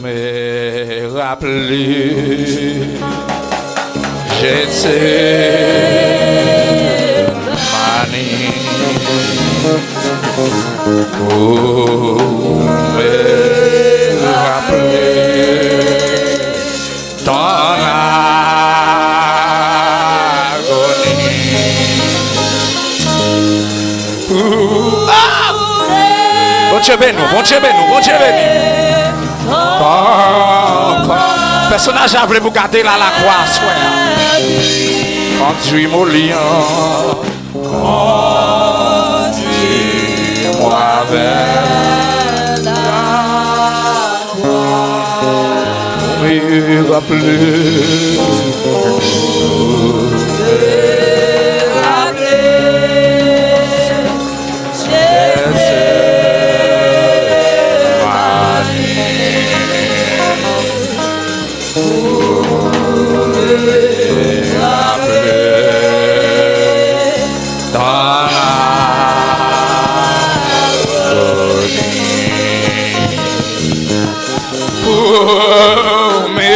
me rappeler, j'étais manie pour me rappeler ton agonie. Bon Dieu béni, bon Dieu béni, bon Dieu béni. Personnage a voulu vous garder là la croix, soir. Conduis mon lion, conduis-moi vers la croix. Pour me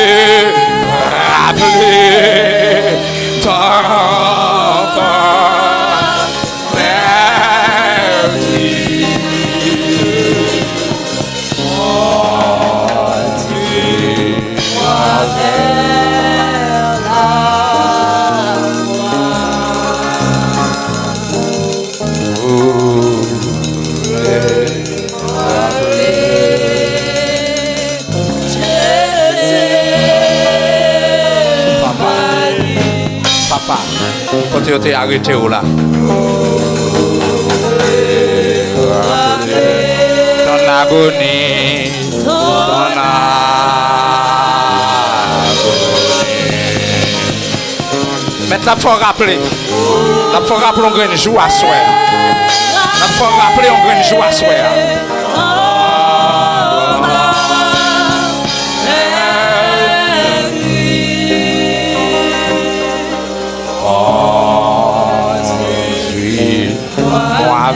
quand tu t'es arrêté là. Ton agonie, ton agonie. Maintenant, il faut rappeler. Il faut rappeler un grand jour à soir. Il faut rappeler un grand jour à soir.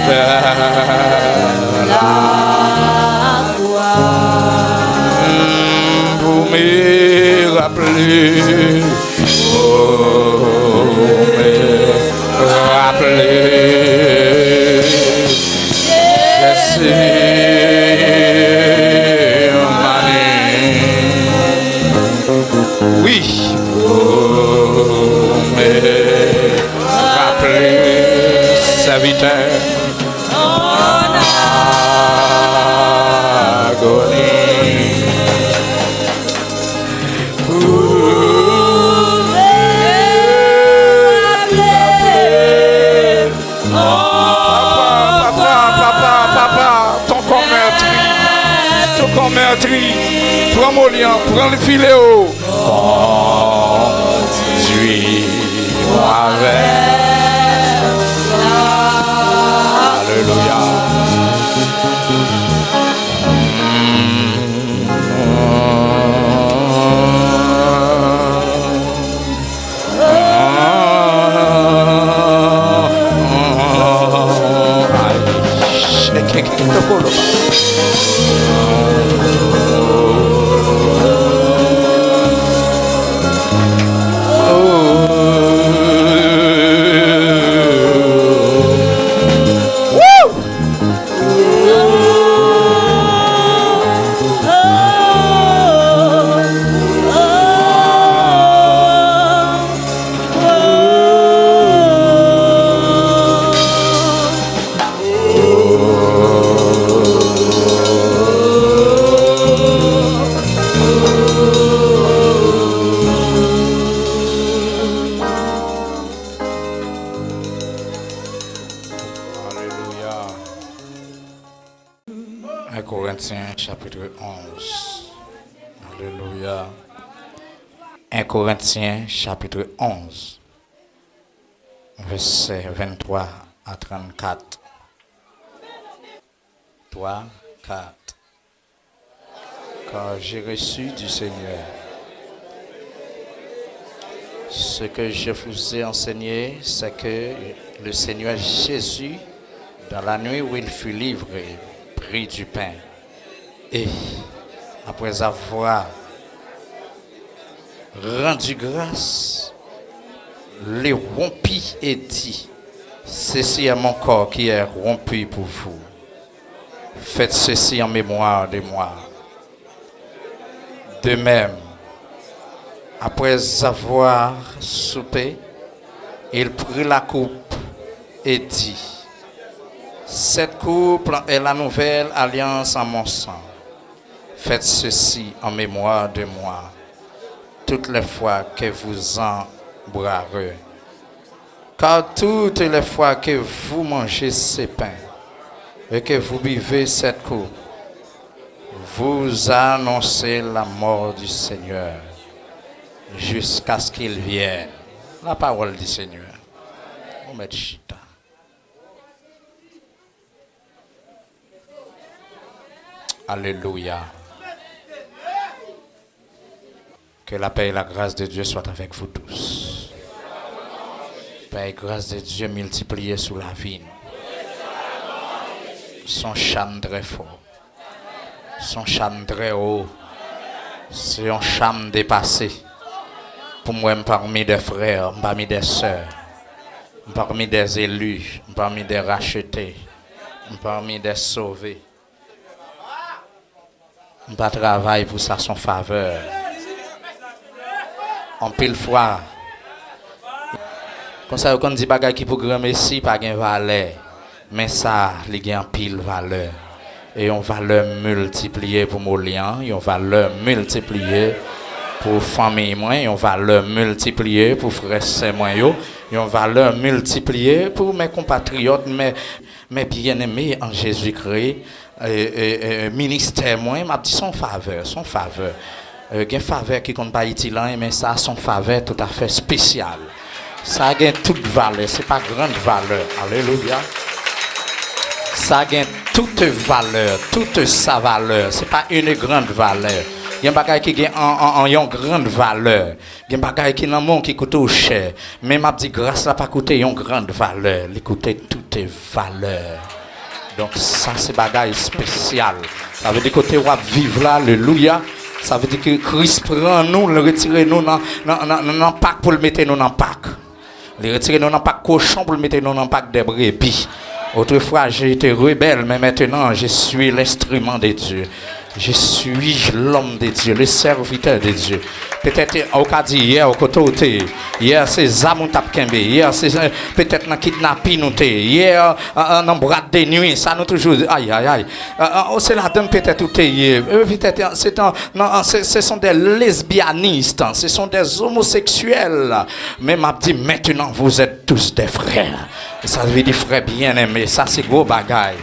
Vers la croix pour me rappeler, je sais oui, pour me rappeler serviteur. Prends mon lien, prends le filet haut. Conduis-moi vers. Alléluia. Corinthiens chapitre 11. Alléluia. 1 Corinthiens chapitre 11. Verset 23 à 34. 3, 4. Car j'ai reçu du Seigneur ce que je vous ai enseigné, c'est que le Seigneur Jésus, dans la nuit où il fut livré, prit du pain et, après avoir rendu grâce, les rompit et dit, ceci est mon corps qui est rompu pour vous. Faites ceci en mémoire de moi. De même, après avoir soupé, il prit la coupe et dit, cette coupe est la nouvelle alliance en mon sang. Faites ceci en mémoire de moi, toutes les fois que vous en boirez. Car toutes les fois que vous mangez ces pains et que vous buvez cette coupe, vous annoncez la mort du Seigneur jusqu'à ce qu'il vienne. La parole du Seigneur. On met chita. Alléluia. Que la paix et la grâce de Dieu soient avec vous tous. Paix et grâce de Dieu multipliées sous la vie. Son charme très fort. Son charme très haut. C'est un charme dépassé. Pour moi, parmi des frères, parmi des sœurs, parmi des élus, parmi des rachetés, parmi des sauvés. Je travaille pour ça, son faveur. En pile fois, comme ça, on dit bagay qui pour grand messie, pas de valeur. Mais ça, il y a en pile valeur. Et on valeur multipliée pour mon lien, et on valeur multipliée pour famille moi, et on valeur multipliée pour frères et moi, et on valeur multipliée pour mes compatriotes, mes bien-aimés en Jésus-Christ, ministère moi, m'a dit son faveur. Il y a une faveur qui compte pas utile, mais ça a son faveur tout à fait spécial. Ça a toute valeur, c'est pas grande valeur. Alléluia. Ça a toute valeur, toute sa valeur. C'est pas une grande valeur. Il y a un bagage qui a une grande valeur. Il y a un bagage qui dans monde qui coûte cher. Mais m'a dit grâce là pas coûter une grande valeur, il coûte toute valeur. Donc ça c'est bagage spécial. Ça veut dire que tu vas vivre là, alléluia. Ça veut dire que Christ prend nous, le retire nous dans pack pour le mettre nous dans pack. Le retirer nous dans pack cochon pour le mettre nous dans pack de brebis. Autrefois, j'ai été rebelle, mais maintenant, je suis l'instrument de Dieu. Je suis l'homme de Dieu, le serviteur de Dieu. Peut-être, au cas dit hier, au côté, hier, c'est Zamou Tapkembe, hier, c'est peut-être dans kidnapping, hier, dans bras de nuit, ça nous toujours, aïe, aïe, aïe. C'est la dame peut-être tout hier. Peut-être, ce sont des lesbianistes, ce sont des homosexuels. Mais m'a dit, maintenant, vous êtes tous des frères. Ça veut dire frère bien-aimé, ça c'est gros bagaille.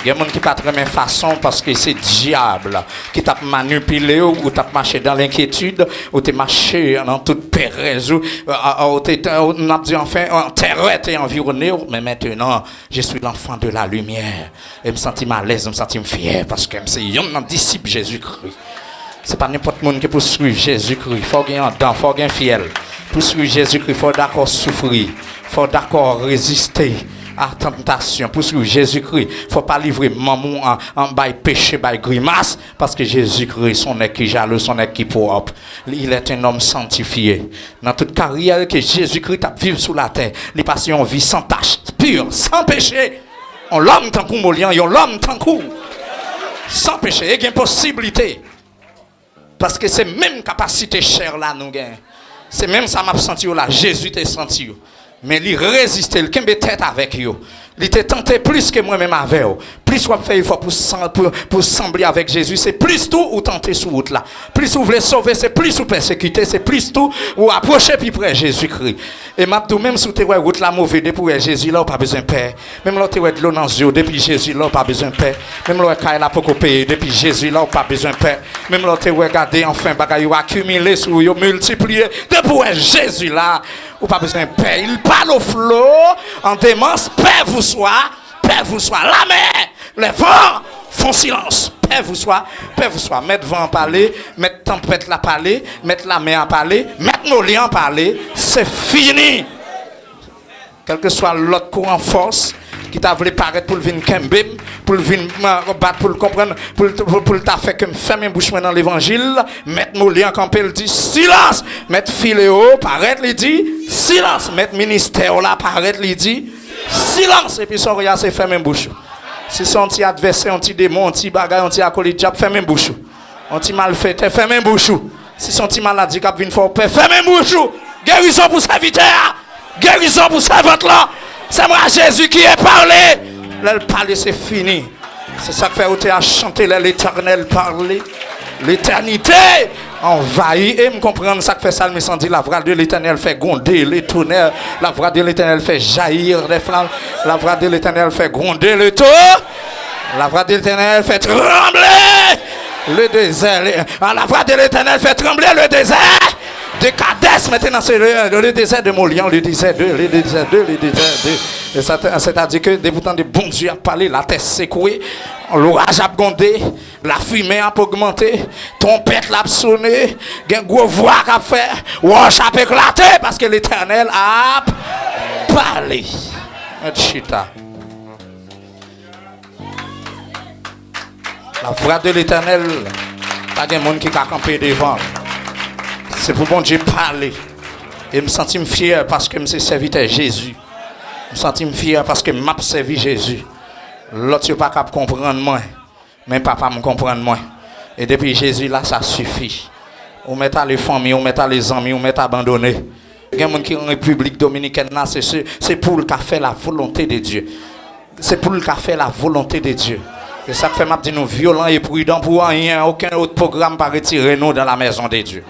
Il y a des gens qui ne pas de la même façon parce que c'est le diable qui t'a manipulé ou t'a marché dans l'inquiétude ou t'a marché dans toute pérèse ou on a dit enfin en terre t'es environné. Mais maintenant je suis l'enfant de la lumière et me sentis mal à l'aise, me sentis fier parce que c'est un disciple Jésus-Christ. C'est pas n'importe qui qui peut suivre Jésus-Christ. Il faut gagner un dent, il faut gagner fiel. Pour suivre Jésus-Christ, il faut d'accord souffrir, il faut d'accord résister à la tentation. Pour suivre Jésus-Christ, il ne faut pas livrer maman en bail péché, bail grimace, parce que Jésus-Christ, son est qui jaloux, son est qui propre. Il est un homme sanctifié. Dans toute carrière que Jésus-Christ a vécu sur la terre, il passe une vie sans tache, pure, sans péché. On l'homme tant qu'on molian, on l'homme tant qu'on sans péché, il y a une possibilité. Parce que c'est même capacité chère là nous gagnons. C'est même ça m'a senti là, Jésus t'a senti. Mais il résiste, il kembe tête avec eux. Il t'a tenté plus que moi-même avec eux. Plus on fait effort pour sembler avec Jésus, c'est plus tout ou tenter sur route là. Plus vous voulez sauver, c'est plus vous persécuter, c'est plus tout ou approcher plus près Jésus-Christ. Et m'a dit même si tu vois route la mauvaise depuis Jésus là, pas besoin de paix. Même là tu vois de l'eau dans les yeux depuis Jésus là, pas besoin de paix. Même là quand il a beaucoup payé depuis Jésus là, pas besoin de paix. Même là tu regarder enfin bagaille accumulé sur yo multiplié depuis Jésus là, ou pas besoin de paix. Il parle au flot en démence, paix vous soit, la mer. Les vents font silence. Paix vous soit. Mettre vent en parler, mettre tempête la parler, mettre la mer en parler, mettre nos liens en parler. C'est fini. Quel que soit l'autre courant force qui t'a voulu paraître pour le venir Kembe, pour venir battre, pour le comprendre, pour t'a fait que me fermer bouche dans l'évangile, mettre mon lien campé, il dit silence, mettre Philéo, paraître, il dit silence, mettre ministère là, paraître, il dit silence, et puis son regard c'est fermer bouche. Si son petit adversaire, un petit démon, un petit bagage, un petit acolyte, diable, fermer bouche. Un petit malfaiteur, fermer bouche. Si son petit maladie qui vient fort, fermer bouche. Guérison pour serviteur, guérison pour servante là. C'est moi Jésus qui est parlé. Le parler c'est fini. C'est ça que fait ôter à chanter l'éternel parler. L'éternité envahit et me comprendre ça que fait ça me sent dit la voix de l'éternel fait gronder les tonnerres, la voix de l'éternel fait jaillir des flammes, la voix de l'éternel fait gronder le taux, la voix de l'éternel fait trembler le désert, la voix de l'éternel fait trembler le désert de Kadès. Maintenant c'est le désert de Molian, le désert de. C'est-à-dire que des boutons de bon Dieu a parlé, la terre secouée, l'orage a grondé, la fumée a augmenté, trompette l'a sonné, un gros voix a fait, roche a éclaté parce que l'Éternel a parlé. Chita. La voix de l'Éternel, pas de monde qui a campé devant. C'est pour bon Dieu parler. Et je me sens fier parce que je suis serviteur Jésus. Je me sens fier parce que je m'ai servi Jésus. L'autre n'est pas capable de comprendre moi. Mais papa me comprend moi. Et depuis Jésus là, ça suffit. On met à les familles, on met à les amis, on met à abandonner. Il y a des gens qui sont en République dominicaine là, c'est pour le faire la volonté de Dieu. C'est pour le faire la volonté de Dieu. Et ça fait m'a dit nous violents et prudents pour rien. Aucun autre programme pas retirer nous dans la maison de Dieu.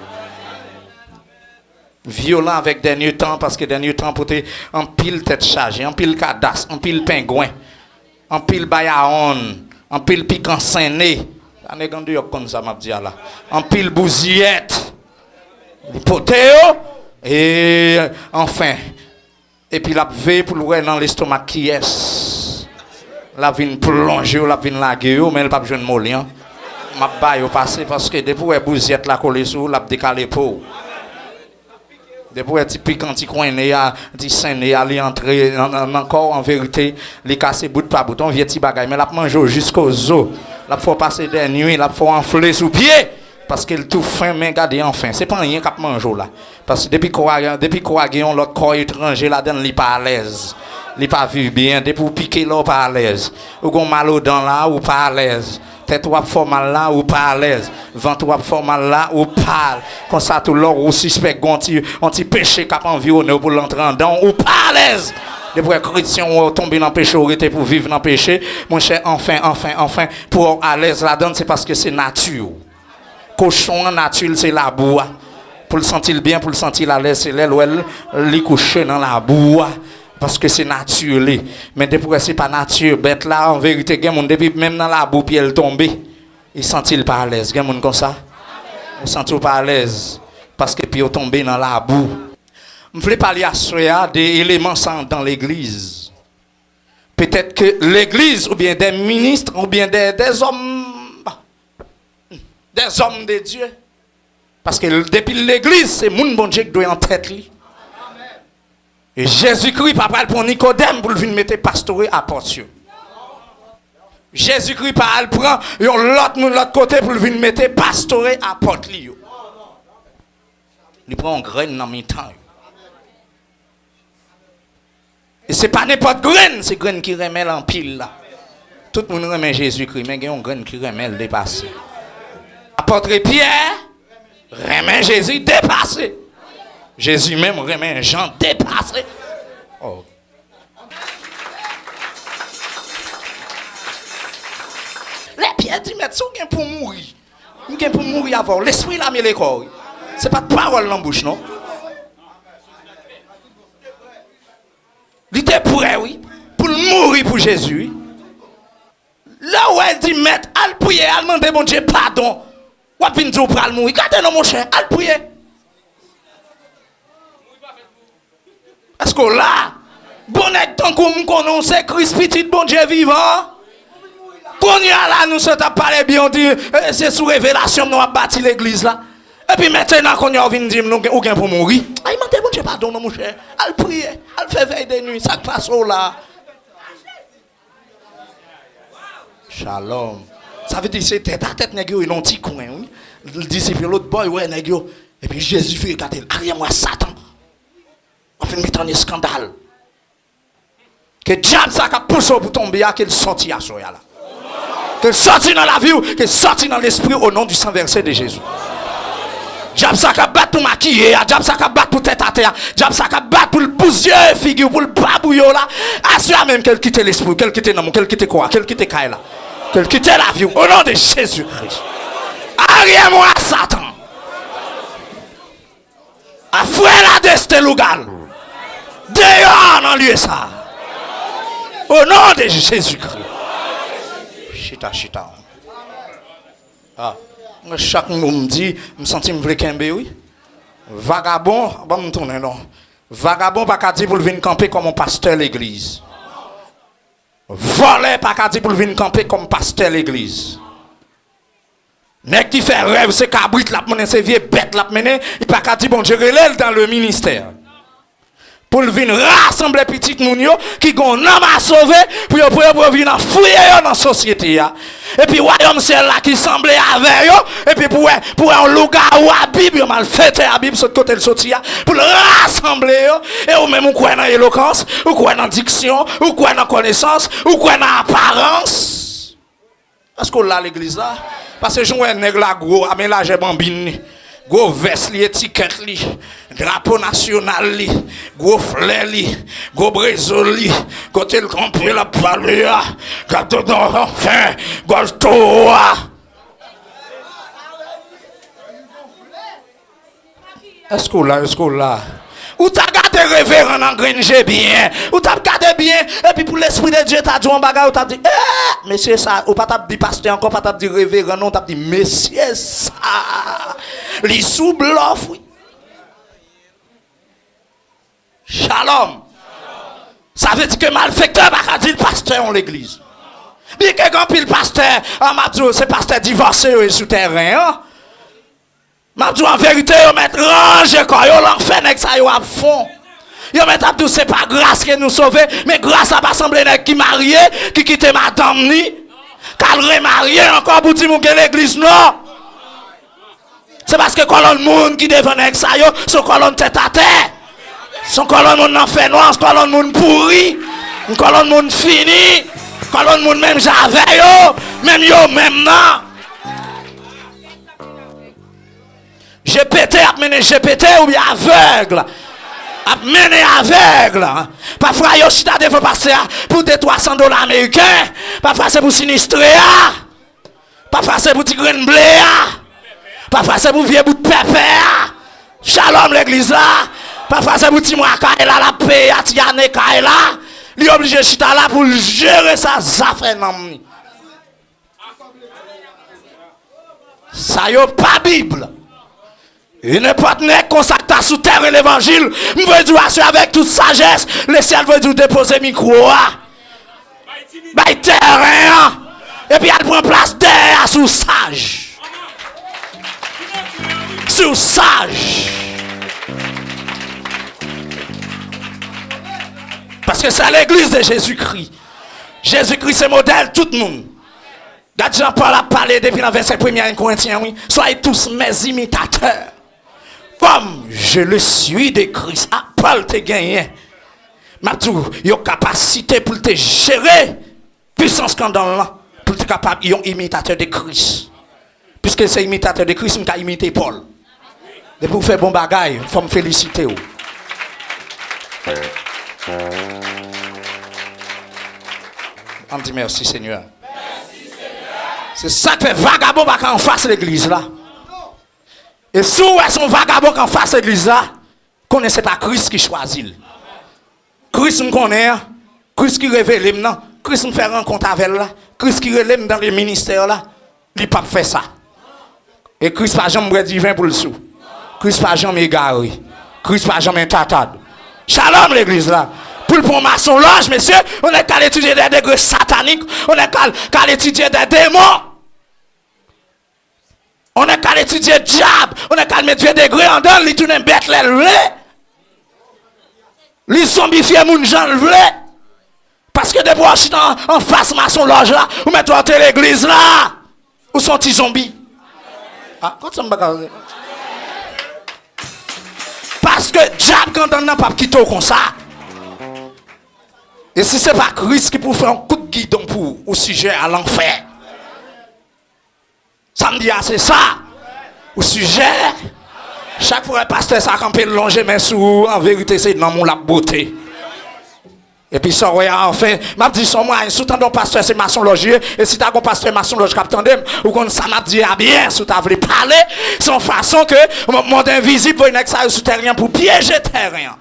Violent avec dernier temps parce que dernier temps pour en pile tête chargée, en pile cadastre, en pile pingouin, en pile bayaon, en pile piquant saint-né. On est gandé comme ça m'a dit là. En pile bousillette. Potéo et enfin et puis la veille pour le dans l'estomac qui est. La vine plonger, la vine laguer, mais elle pas besoin de mollian. M'a baille au passé parce que depuis la bousillette la coller sous, la décaler pour. Depuis petit piquant petit coin né a dit saint né aller entrer encore en vérité les casser bout par bout on vieux petit bagaille mais la manger jusqu'aux os la faut passer des nuits la faut enfler sous pied parce qu'il tout faim mais garder enfin c'est pas rien cap manger là parce que depuis quoi gagne l'autre corps étranger là dedans il pas à l'aise il pas vivre bien depuis piquer là pas à l'aise ou gon mal aux dents là ou pas à l'aise tête ou fort mal là ou pas à l'aise ventre ou fort mal là ou pas comme ça tout l'or ou suspect anti péché cap environné pour l'entrer en dedans ou pas à l'aise depuis chrétien ou tomber dans péché ou rester pour vivre dans péché mon cher enfin pour à l'aise là-dedans c'est parce que c'est nature cochon en nature c'est la boue pour le sentir bien pour le sentir à l'aise c'est l'aile ou elle li coucher dans la boue parce que c'est naturel. Mais depuis que c'est pas nature, bête là, en vérité, il y a des gens depuis même dans la boue, puis elle tombe, ils sentent pas à l'aise. Il y a des gens comme ça. Ils sentent pas à l'aise. Parce que puis ils tombent dans la boue. Je voulais parler à soi des éléments dans l'église. Peut-être que l'église, ou bien des ministres, ou bien des hommes de Dieu. Parce que depuis l'église, c'est mon bon Dieu qui doit en tête. Et Jésus-Christ, papa, pour Nicodème, pour venir mettre pastorer à Portio. Jésus-Christ, papa, prend l'autre côté pour venir mettre pastorer à Portlio. Il prend une graine dans mes temps. Et ce n'est pas n'importe graine, c'est graine qui remet en pile là. Tout le monde remet Jésus-Christ, mais il y a une graine qui remet le dépassé. Apôtre Pierre, remet Jésus dépassé. Jésus même remet Jean dépassé. Oh. Les pierres disent, mais ça pour mourir. Il pour mourir avant. L'esprit l'a mis les corps. Ce n'est pas de parole dans la bouche, non? Il était prêt, oui, pour mourir pour Jésus. Là où elle dit, maître, elle prier, elle demande mon Dieu pardon. Ou elle vient dire pour elle mourir. Regardez, mon cher, elle prier. Est-ce que là, bonnet tant qu'on connaît, c'est Christ petit bon Dieu vivant. Qu'on y a là, nous sommes parlé bien, on dit, c'est sous révélation, nous avons bâti l'église là. Et puis maintenant, qu'on y a venu dire, nous avons pour mourir. Ah, il m'a dit, bon Dieu, pardon, mon cher. Elle prie, elle fait veille de nuit, ça passe là. Shalom. Ça veut dire que c'est tête à tête, nèg yo, non petit coin, oui. Le disciple, l'autre boy, ouais, nèg yo. Et puis Jésus fait regarder, arrière-moi Satan. On fait mettre un scandale. Que diable ça a poussé pour tomber, qu'il sorti à soya là. Qu'il sorti dans la vie, qu'il sorti dans l'esprit au nom du sang versé de Jésus. Diable ça a battu pour maquiller, diable ça a battu pour tête à terre, diable ça a battu pour le bousier figure, pour le babouillot là. Assure même qu'elle quitte l'esprit, qu'elle quitte l'amour, qu'elle quitte quoi, qu'elle quitte Kaila. Qu'elle quitte la vie au nom de Jésus-Christ. Arrière-moi Satan. A frère la destin lugal. Dehors dans lieu ça. Au nom de Jésus-Christ. Chita. Ah. Chaque mot me dit, me senti me vle kembe oui. Vagabond, va me tourner non. Vagabond pas qu'à dire pour venir camper comme un pasteur l'église. Volé pas qu'à dire pour venir camper comme pasteur l'église. Nèg qui fait rêve, c'est cabrit la mener, c'est vieux bête la mener, il pas qu'à dire bon Dieu relève dans le ministère. Pour venir rassembler petit moun yo qui gon homme à sauver pour venir fouiller dans la société ya. Et puis royaume ciel là qui semblait avec yo et puis pour un louga ou à Bible mal fêter à Bible sur côté le sorti ya pour rassembler yo et ou même ou quoi dans éloquence ou quoi dans diction ou quoi dans connaissance ou quoi dans apparence. Est-ce qu'on l'a l'église là parce que je vois un nèg là gros à mélanger bambine. Gros veste li, étiquette li, drapeau national li, gros fleur li, gros brésil li, côté le campé la palea, gâteau d'enfant, golto. Est-ce que là? Ou t'as gardé révérend en Gringe bien, ou t'as gardé bien, et puis pour l'esprit de Dieu, t'as dit un bagage, ou t'as dit, monsieur ça, ou pas t'as dit pasteur encore, pas t'as dit révérend, non, t'as dit, monsieur ça, les sous bluff, oui. Shalom. Ça veut dire que malfecteur, pas dire pasteur en l'église. Bien que quand le pasteur, en Mabdou, c'est pasteur divorcé ou souterrain, hein? Mabdou en vérité, yo met range quoi, yo l'enfer nek ça yo à fond. Yo met abdou c'est pas grâce que nous sauver, mais grâce à pas sembler nek qui marié, qui quitte madame ni, qu'elle remarié encore pour dire que l'église non. C'est parce que colonne monde qui devant nek ça yo, son colonne tête à terre. Son colonne monde en fait noir, son colonne monde pourri, une colonne monde fini, colonne monde même j'avais yo, même non. GPT a mené GPT ou bien aveugle. A mené aveugle. Parfois, yo chita devant passer pour des $300 américains. Parfois, c'est pour sinistrer. Parfois, c'est pour petit grain de blé. Parfois, c'est pour vieux bout de pépère. Shalom l'église là. Parfois, c'est pour petit mois là, la paix, à tiane là. Il est obligé de chita là pour gérer sa affaire. Ça yo pas Bible. Il n'est pas consacré sous terre et l'évangile. Je veux dire avec toute sagesse. Le ciel veut dire déposer micro. By terrain. Et puis elle prend place derrière sous sage. Sous sage. Parce que c'est l'église de Jésus-Christ. Jésus-Christ c'est modèle tout le monde. Jean-Paul a parlé depuis le verset 1er Corinthiens. Oui. Soyez tous mes imitateurs. Comme je le suis de Christ, Paul te gagné. Matou, il a capacité pour te gérer puissance scandale là, pour te capable un imitateur de Christ. Puisque c'est imitateur de Christ, il a imité Paul. Et pour faire bon bagaille, il faut me féliciter. On dit merci Seigneur. C'est ça que fait vagabond en face de l'église là. Et si vous êtes un vagabond en face de l'église là, connaissez pas Christ qui choisit. Christ nous connaît, Christ qui révèle maintenant, Christ nous fait rencontre avec là, Christ qui relève dans les ministères là, il ne peut pas faire ça. Et Christ pas jamais divin pour le sou. Christ pas jamais égaré. Christ pas jamais tatade. Shalom l'église là. Pour le maçon l'ange, messieurs, on est qu'à étudier des degrés sataniques, on est qu'à étudier des démons. On est qu'à étudier diable, on est qu'à mettre vieux degrés en dedans, les tourner bête les zombifier moun jan le. Parce Parce que des fois, je suis en face maçon loge là, ou mettez à l'église là, ou sont petits zombies. Ah, quand ça me bagarre. Parce que diable quand on n'a pas quitté comme ça. Et si c'est pas Christ qui pour faire un coup de guidon pour au sujet à l'enfer. Ça me dit c'est ça. Au sujet. Chaque fois le pasteur ça campé le longer mais sous en vérité c'est dans mon la beauté. Et puis ça ouais enfin m'a dit son moi sous tant pasteur c'est maçon logier et si t'as un pasteur maçon loge capitaine ou comme ça m'a dit ah bien sous t'as voulu parler sans façon que monde invisible pour une ça sous terrain pour piéger terrain.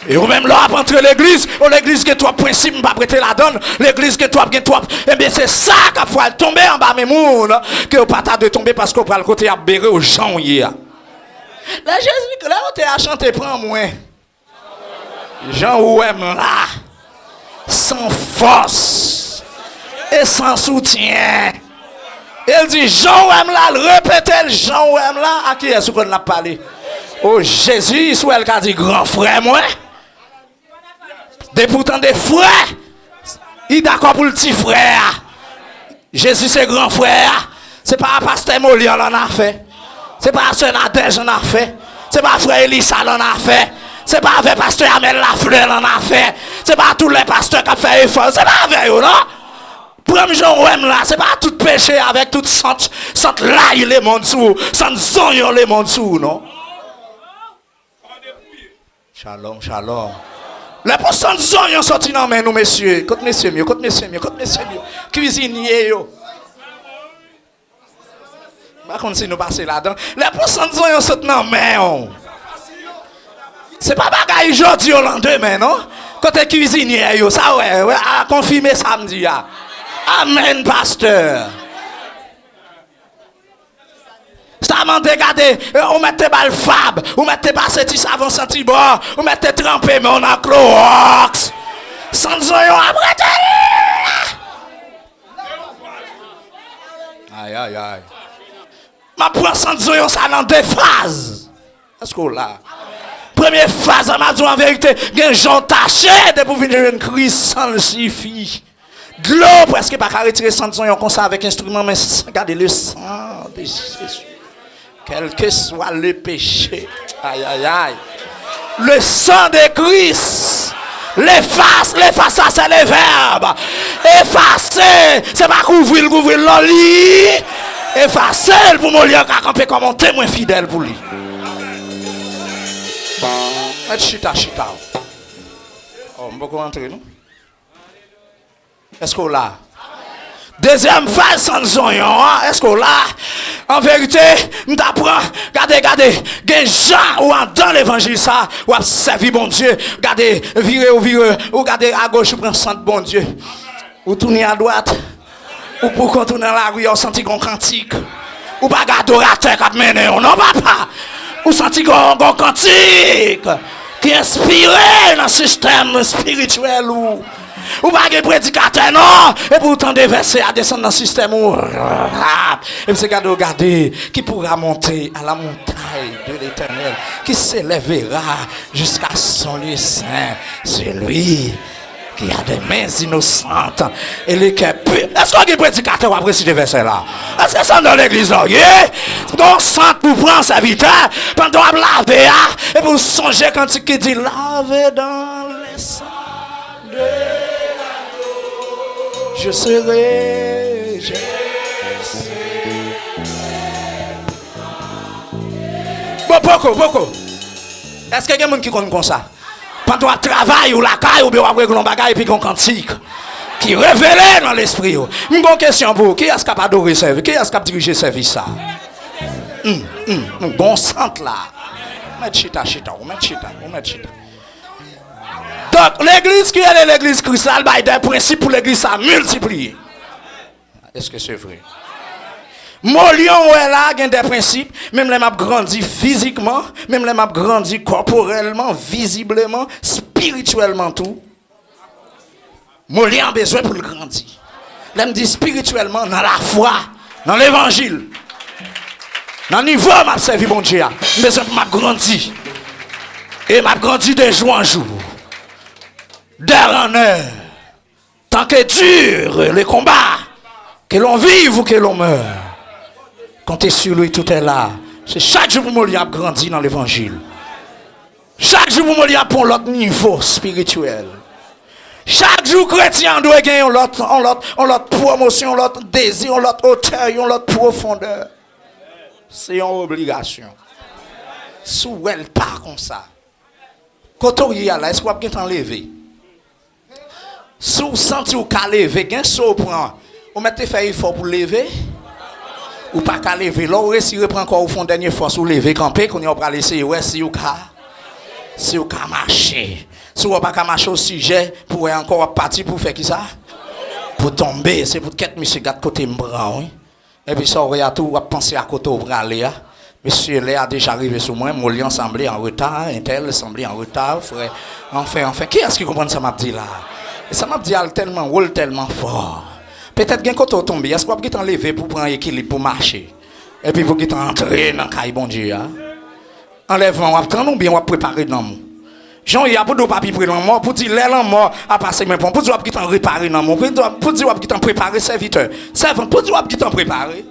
Et ou même là, entre l'église, ou l'église que toi, principe, pas prêter la donne, l'église que toi, eh bien, c'est ça qu'il faut tomber en bas, mais moun, que vous pas de tomber parce qu'on prend le côté à bérer aux gens hier. Là, Jésus, là, on t'a chanté, prends moi. Jean ou aime là, sans force et sans soutien. Il dit, Jean ou aime là, répétez, Jean ou aime là, à qui est-ce qu'on a parlé? Oh, Jésus, soit elle qui a dit, grand frère, moi. Des pourtant des frères, il est d'accord pour le petit frère. Jésus c'est grand frère. C'est pas pasteur Molian l'en a fait. C'est pas pasteur Nadège l'en a fait. C'est pas frère Elissa l'en a fait. C'est pas avec pasteur Amel Lafleur l'en a fait. C'est pas tous les pasteurs qui ont fait effort. C'est pas avec eux, non? Premier jour ouem là, c'est pas tout péché avec tout sant là il est monde sous, sant zonyon les monde sous, non? Shalom, shalom. Les personnes sont sortis dans main nous messieurs. Écoute messieurs mieux, écoute messieurs mieux, écoute messieurs mieux. Cuisinier yo. Par contre si nous passer là-dedans, les personnes sont sortis dans main. C'est pas bagaille aujourd'hui au lendemain non? Côté cuisinier yo, ça ouais, a confirmé samedi ya. Amen pasteur. Ça m'a regardé, on mettait pas le fab, on mettait pas ce savon senti bon, on mettait trempé, mais on a Clorox. Sans zoyon après. Aïe, aïe, aïe. Ma prend sans zoyon, ça dans deux phases. Est-ce qu'on l'a? Première phase, on m'a dit en vérité, il y a un gens taché de pour venir une crise sans le suffit. De l'eau, presque pas qu'à retirer sans zoyon comme ça avec instrument, mais regardez le sang de Jésus. Quel que soit le péché, aïe aïe aïe, le sang de Christ, l'efface, ça c'est le verbe. Effacer, c'est pas couvrir l'oli. Effacer pour mon lieu qui camper comme un témoin fidèle pour lui. Chita. Oh, on peut rentrer, non? Est-ce qu'on l'a? Deuxième phase sans zoyon, est-ce qu'on l'a? En vérité, nous t'apprends, regardez, des gens ou dans l'évangile ça, ou à servir bon Dieu, regardez, virer, ou regardez à gauche, ou prendre centre bon Dieu, ou tourner à droite, ou pour contourner la rue, ou sentir qu'on cantique, ou pas adorateur qui a mené, non papa, ou sentir qu'on cantique, qui inspiré dans le système spirituel ou pas de prédicateur, non. Et pourtant, des versets à descendre dans le système. Et c'est regarder qui pourra monter à la montagne de l'Éternel, qui s'élèvera jusqu'à son lieu saint. C'est lui qui a des mains innocentes et les cœurs purs. Est-ce qu'on a des prédicateurs qui apprécient ces versets-là? Est-ce que ça dans l'église là? Donc, sans pour prendre sa vie, pendant à laver, et pour songer quand il dit laver dans les sangs de je serai. Bon, beaucoup. Est-ce qu'il y a des gens qui connaissent comme ça? Pendant un travail ou la caille ou bien après que l'on bagaille et puis qu'on cantique qui révèle dans l'esprit. Une bonne question pour vous. Qui est-ce qui a adoré service? Qui est-ce qui a dirigé service ça? Bon centre là. Mettez chita. Donc, l'église qui est l'église cristal, il y a des principes pour l'église à multiplier. Est-ce que c'est vrai? Mon lion est là, il y a des principes. Même les m'a grandi physiquement, même les m'a grandi corporellement, visiblement, spirituellement tout. Mon lion a besoin pour le grandir. Là, me dit spirituellement, dans la foi, dans l'évangile. Dans le niveau, m'a servi mon Dieu. J'ai besoin pour m'a grandi. Et m'a grandi de jour en jour. d'heure en heure. Tant que dure les combats, que l'on vive ou que l'on meure. Comptez sur lui, tout est là. C'est chaque jour pour moi, grandi dans l'évangile. Chaque jour pour moi, pour l'autre niveau spirituel. Chaque jour, chrétien doit gagner l'autre promotion, l'autre désir, l'autre hauteur, l'autre profondeur. C'est une obligation. Sous elle part comme ça. Quand on y a là, est-ce qu'on va t'enlever? Si vous sentez ou qu'à lever, vous mettez fait effort pour lever, ou pas qu'à lever. Là, vous réussissez prendre encore au fond dernière fois, vous lever, camper, qu'on y a pas laissé, ouais, si vous qu'à marcher. Si vous pas qu'à marcher au sujet, pour encore partir pour faire qui ça? Pour tomber, c'est pour que monsieur garde côté bras, oui. Et puis ça, on a tout, on penser à côté au bras, là. Monsieur là a déjà arrivé sur moi, mon lion semblait en retard, un tel semblait en retard, frère. Enfin, qui est-ce qui comprend ça m'a dit là? Et ça m'a dit tellement rôle tellement fort. Peut-être qu'un côté tombe, est-ce qu'on peut t'enlever pour prendre l'équilibre pour marcher? Et puis pour qu'il entrer dans le caille bon Dieu. Enlèvement, on va prendre ou bien on va préparer dans nous. Jean, il y a beaucoup de papiers pour la mort, pour dire l'aile en mort à passer mes pompes, pour dire qu'il t'en réparer dans mon, pour dire qu'il t'en préparer serviteur. Servant, pour dire qu'il t'en préparer.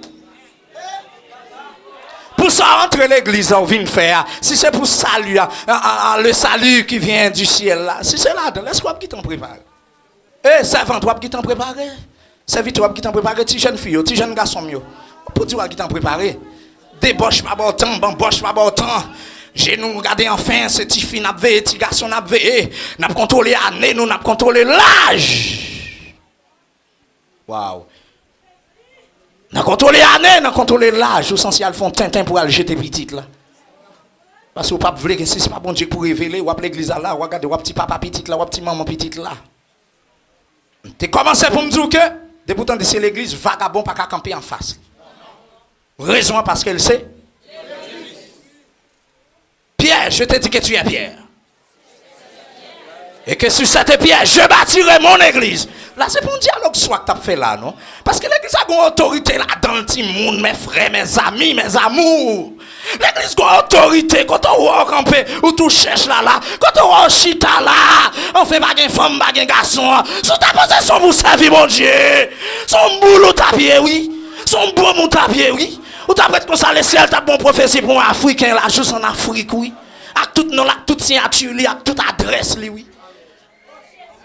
Pour ça, entre l'église, on vient faire. Si c'est pour salut, le salut qui vient du ciel là, si c'est là, laisse-moi qu'il t'en prépare. Eh, servant, toi qui t'en prépare. Serviteur qui t'en prépare, petit jeune fille, petit jeune garçon, pour dire qu'il t'en prépare. Débauche pas bon temps, bamboche pas bon temps. J'ai nous regardé enfin, ce petit fille n'a veillé, petit garçon n'a veillé. N'a contrôlé l'année, nous n'a contrôlé l'âge. Waouh. N'a contrôlé l'année, n'a contrôlé l'âge. Au sens, il y a le fond Tintin pour aller jeter petite là. Parce que vous ne pouvez pas voulez que si ce n'est pas bon Dieu pour révéler, ou appeler l'église là, ou regarder, ou petit papa petite là, ou petit maman petite là. Tu commencé pour me dire que, de pourtant de l'église, vagabond pas qu'à camper en face. Raison parce qu'elle sait. Pierre, je te dis que tu es Pierre. Et que sur cette pierre, je bâtirai mon église. Là, c'est pour un dialogue soit que tu as fait là, non? Parce que l'église a une autorité là dans le petit monde, mes frères, mes amis, mes amours. L'église a une autorité quand on va camper, ou tu cherches là, quand on va chita là, on fait pas de femme, pas de garçon. Sous ta possession, vous servez mon Dieu. Son boulot tapier, oui. Son beau mon tapier, oui. Ou t'as prête comme ça, le ciel, t'as bon prophétie pour un Africain là, juste en Afrique, oui. Avec tout nom là, toute signature, avec toute adresse, oui.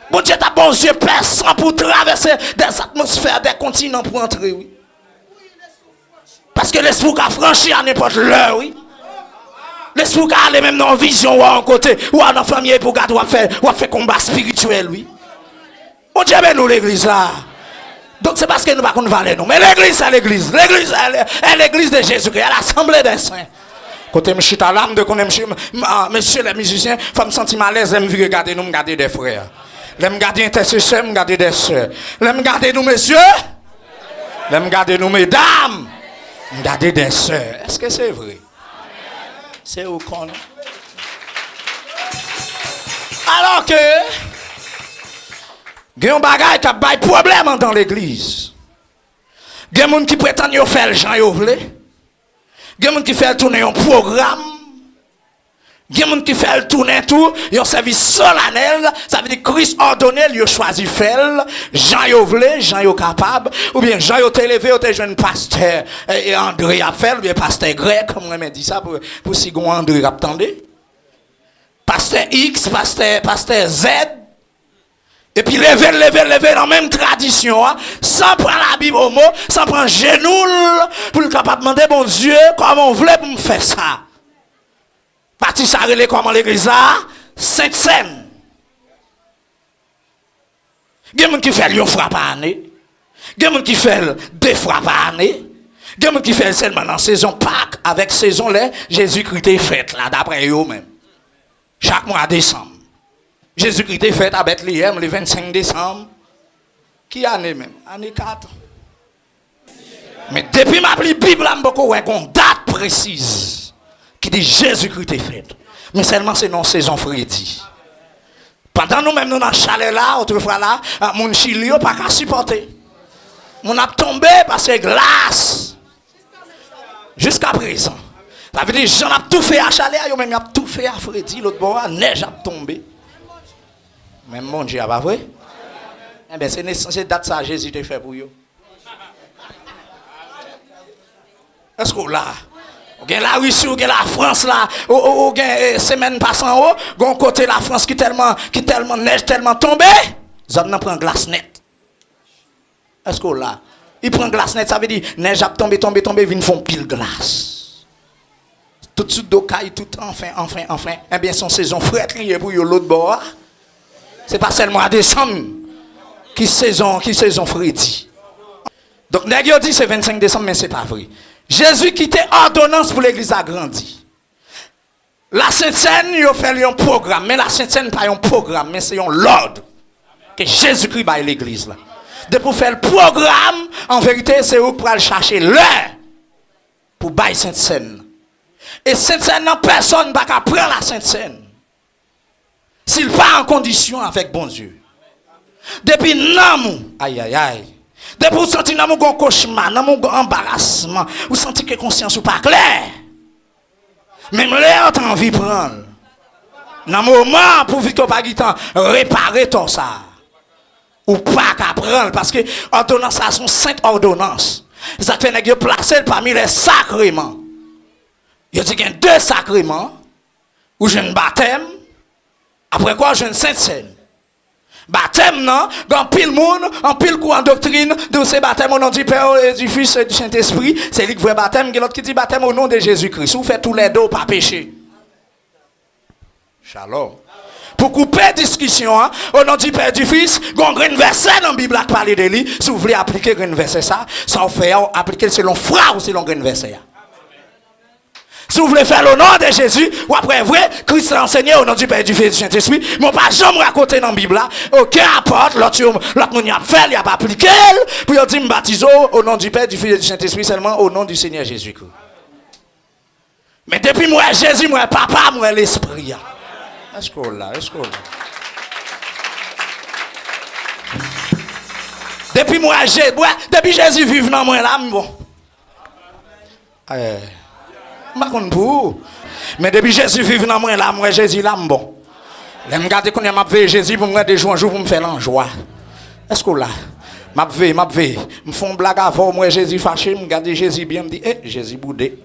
Bon Dieu, t'as bon Dieu, personne pour traverser des atmosphères, des continents pour entrer, oui. Parce que l'esprit a franchi à n'importe l'heure, oui. L'esprit a aller même dans la vision ou à un côté, ou à la famille pour garder, ou à faire combat spirituel, oui. Bon Dieu, mais nous l'église là. Donc c'est parce que nous ne pouvons pas valer nous. Mais l'église, c'est l'église. L'église, est l'église de Jésus-Christ, est l'assemblée des saints. Quand je suis à l'âme de connaître, monsieur les musiciens, il faut me sentir mal à l'aise, je me regarder nous, me garder des frères. Je me garder intercesseurs, me garder des soeurs. Je me garder nous, messieurs. Je me garder nous, mesdames. Me garder des soeurs. Est-ce que c'est vrai? C'est où qu'on est? Alors que, il y a un bagage qui a des problèmes dans l'église. Il y a des gens qui prétendent faire le Jean Yovle. Il y a des gens qui font tourner un programme. Il y a des gens qui font tourner tout. Ils ont un service solennel. Ça veut dire que Christ ordonné, il a choisi de faire. Jean Yovle, Jean est capable. Ou bien Jean est élevé, il est jeune pasteur. Et André a fait, ou bien pasteur grec, comme on m'a dit ça, pour si André a attendu. Pasteur X, pasteur Z. Et puis lever dans la même tradition, hein, sans prendre la Bible au mot, sans prendre genou pour le capable demander, bon Dieu, comment on voulait pour me faire ça. Parti ça relais comment l'église là, Sainte Seine. Il y a des gens qui font une fois par année. Il y a des gens qui font 2 fois par année. Il y a des gens qui font seulement dans la saison Pâques, avec saison là, Jésus-Christ est fait là, d'après eux même. Chaque mois de décembre. Jésus-Christ est fait à Bethléem le 25 décembre. Qui année même? Année 4. Mais depuis ma Bible, je n'ai pas une date précise qui dit Jésus-Christ est fait. Mais seulement c'est non saison Freddy. Pendant nous-mêmes, nous dans le chalet là, autrefois là, mon chili n'a pas qu'à supporter. On a tombé parce que glace. Jusqu'à présent. Ça veut dire que j'en ai tout fait à chalet, même a tout fait à Freddy, l'autre bord, neige a tombé. Même mon Dieu, pas vrai? Eh bien, c'est date ça Jésus te fait pour vous. Est-ce que là, ou la Russie, ou la France là, ou semaine passant haut, gon côté la France qui tellement neige, tellement tombé, zone nan prend glace net. Est-ce que là, il prend glace net, ça veut dire neige a tombé, vient font pile glace. Tout de suite d'ocaille, tout enfin. Eh bien, son saison frette lié pour l'autre bord. C'est pas seulement à décembre qui saison Freddy. Donc, nèg yo dit c'est 25 décembre, mais c'est pas vrai. Jésus quitté ordonnance pour l'église a grandi. La Sainte-Seine, il a fait un programme, mais la Sainte-Seine pas un programme, mais c'est un l'ordre que Jésus-Christ baille l'église là. De pour faire le programme, en vérité, c'est où pour aller chercher l'heure pour bailler Sainte-Seine. Et Sainte-Seine, non, personne ne va prendre la Sainte-Seine. S'il pas en condition avec bon Dieu. Depuis l'amour, aïe. Depuis vous sentez l'amour un cauchemar, l'amour un embarrassement, vous sentez que conscience ou pas clair. Même l'air t'as envie de prendre. Dans le moment pour vite pas temps réparer tout ça. Ou pas qu'à prendre parce que ordonnance ça sont sainte ordonnance. Ça fait que placer parmi les sacrements. Il dit qu'il y a deux sacrements où j'ai un baptême. Après quoi, j'ai une Sainte-Seine. Baptême, non? Dans pile monde, en pile coup en doctrine, de ces baptêmes au nom du Père et du Fils et du Saint-Esprit. C'est lui qui veut baptême, qui l'autre qui dit baptême au nom de Jésus-Christ. Vous faites tous les deux, pas péché. Shalom. Pour couper discussion, hein, au nom du Père et du Fils, il y a un verset dans la Bible qui parle de lui. Si vous voulez appliquer un verset, ça vous fait appliquer selon foi ou selon un verset. Si vous voulez faire le nom de Jésus, ou après vrai, Christ l'a enseigné au nom du Père, du Fils et du Saint-Esprit, mais pas jamais raconter dans la Bible, aucun apporte, l'autre monde a fait, il a pas appliqué, puis il dit, me baptise au nom du Père, du Fils et du Saint-Esprit, seulement au nom du Seigneur Jésus-Christ. Mais depuis moi, Jésus, moi, papa, moi, l'Esprit. Est-ce que là? Depuis moi, depuis Jésus vive dans moi, là, bon. Mais depuis Jésus vive dans moi, là, moi, Jésus, là, bon. Je me regarde quand je vais Jésus pour me regarder un jour pour me faire l'enjoie. Est-ce que là? Je fais une blague avant, moi, Jésus fâché, je me regarde Jésus bien, me dit, Jésus boudé.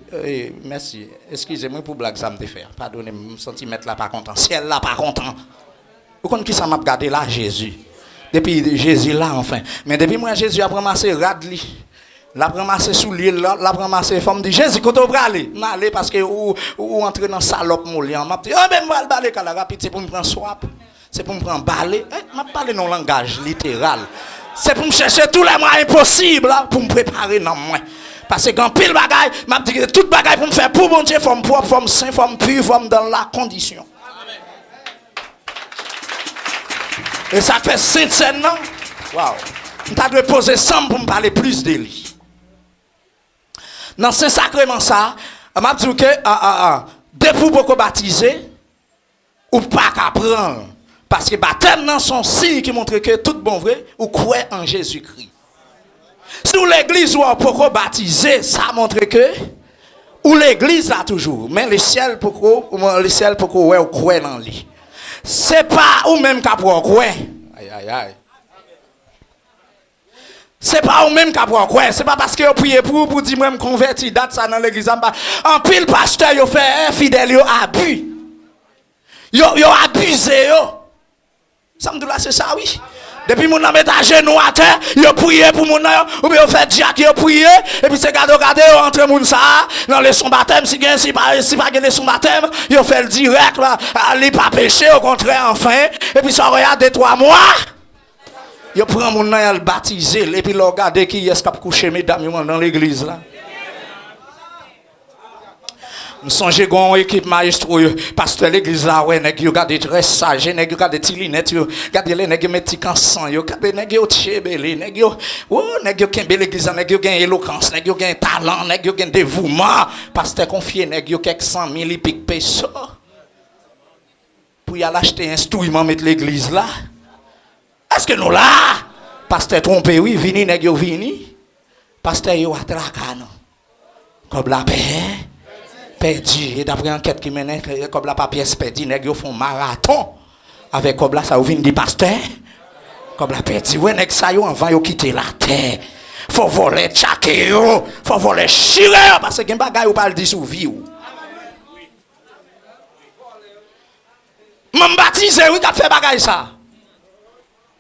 Merci. Excusez-moi pour blague ça me faire. Pardonnez-moi, je me sens mettre là pas content. Ciel là pas content. Vous connaissez qui ça m'a regardé là, Jésus? Depuis Jésus là, enfin. Mais depuis moi, Jésus a ramassé radli. La ramassé sous l'île, la ramassé femme dit Jésus quand on va aller, m'aller parce que ou entrer dans salope moulin, m'a dit ben moi aller quand la rapide c'est pour me prendre swap, c'est pour me prendre balai, m'a parlé dans langage littéral. C'est pour me chercher tous les moyens possibles pour me préparer dans moi. Parce que quand pile bagaille, m'a dit que toute bagaille pour me faire pour bon Dieu, forme propre, forme saint, forme pure, forme dans la condition. Et ça fait Sainte-Seine non? Waouh. On t'a dû poser ça pour me parler plus de lui. Dans ce sacrement ça, m'a dit que depuis beaucoup baptisé ou pas qu'à prendre parce que baptême dans son signe qui montre que tout bon vrai ou croit en Jésus-Christ. Sous l'église ou pourquoi baptisé, ça montre que ou l'église là toujours, mais le ciel pourquoi ouais ou croit dans lui. C'est pas ou même qu'à croire. Aïe. C'est pas au même qu'à pour quoi, c'est pas parce que vous priez pour dire moi me converti date ça dans l'église en pile pasteur yo fait fidèle yo abus. Yo abusé yo. Ça me dit là c'est ça oui. Depuis mon mettre à genoux à terre, yo prié pour mon ou bien fait diacre yo prié et puis c'est garder entre moun ça dans les son baptême si pas les son baptême, yo fait le direct là, aller pas pécher au contraire enfin et puis ça regarde 2-3 mois. Yo prend mon nom et le baptiser et puis le regarder qui est-ce qu'a couché mesdames dans l'église là. Me songe gon équipe maestro pasteur l'église là ouais nèg yo garder très sage nèg yo garder ti lunette yo garder les nèg met ti cansan yo garder nèg yo tchebele nèg yo nèg yo kembe l'église nèg yo gen éloquence nèg yo gen talent nèg yo gen dévouement pasteur confier nèg yo quelques 100,000 pic peso pour y aller acheter instrument mettre l'église là. Est-ce que nous là, pasteur trompé, oui, vini, nèg yo vini, pasteur yo atraka non, comme la paix, perdu, et d'après enquête qui mène, comme la papier perdu, nèg yo font marathon, Avec comme là, ça vous vient dit pasteur. Comme la paix dit, ouais, nèg ça yo avant yo quitter la terre. Faut voler tchake yo, faut voler chire parce que gen bagay ou pas le dit sous vie ou. M'en baptisé, oui, qu'a fait bagay ça.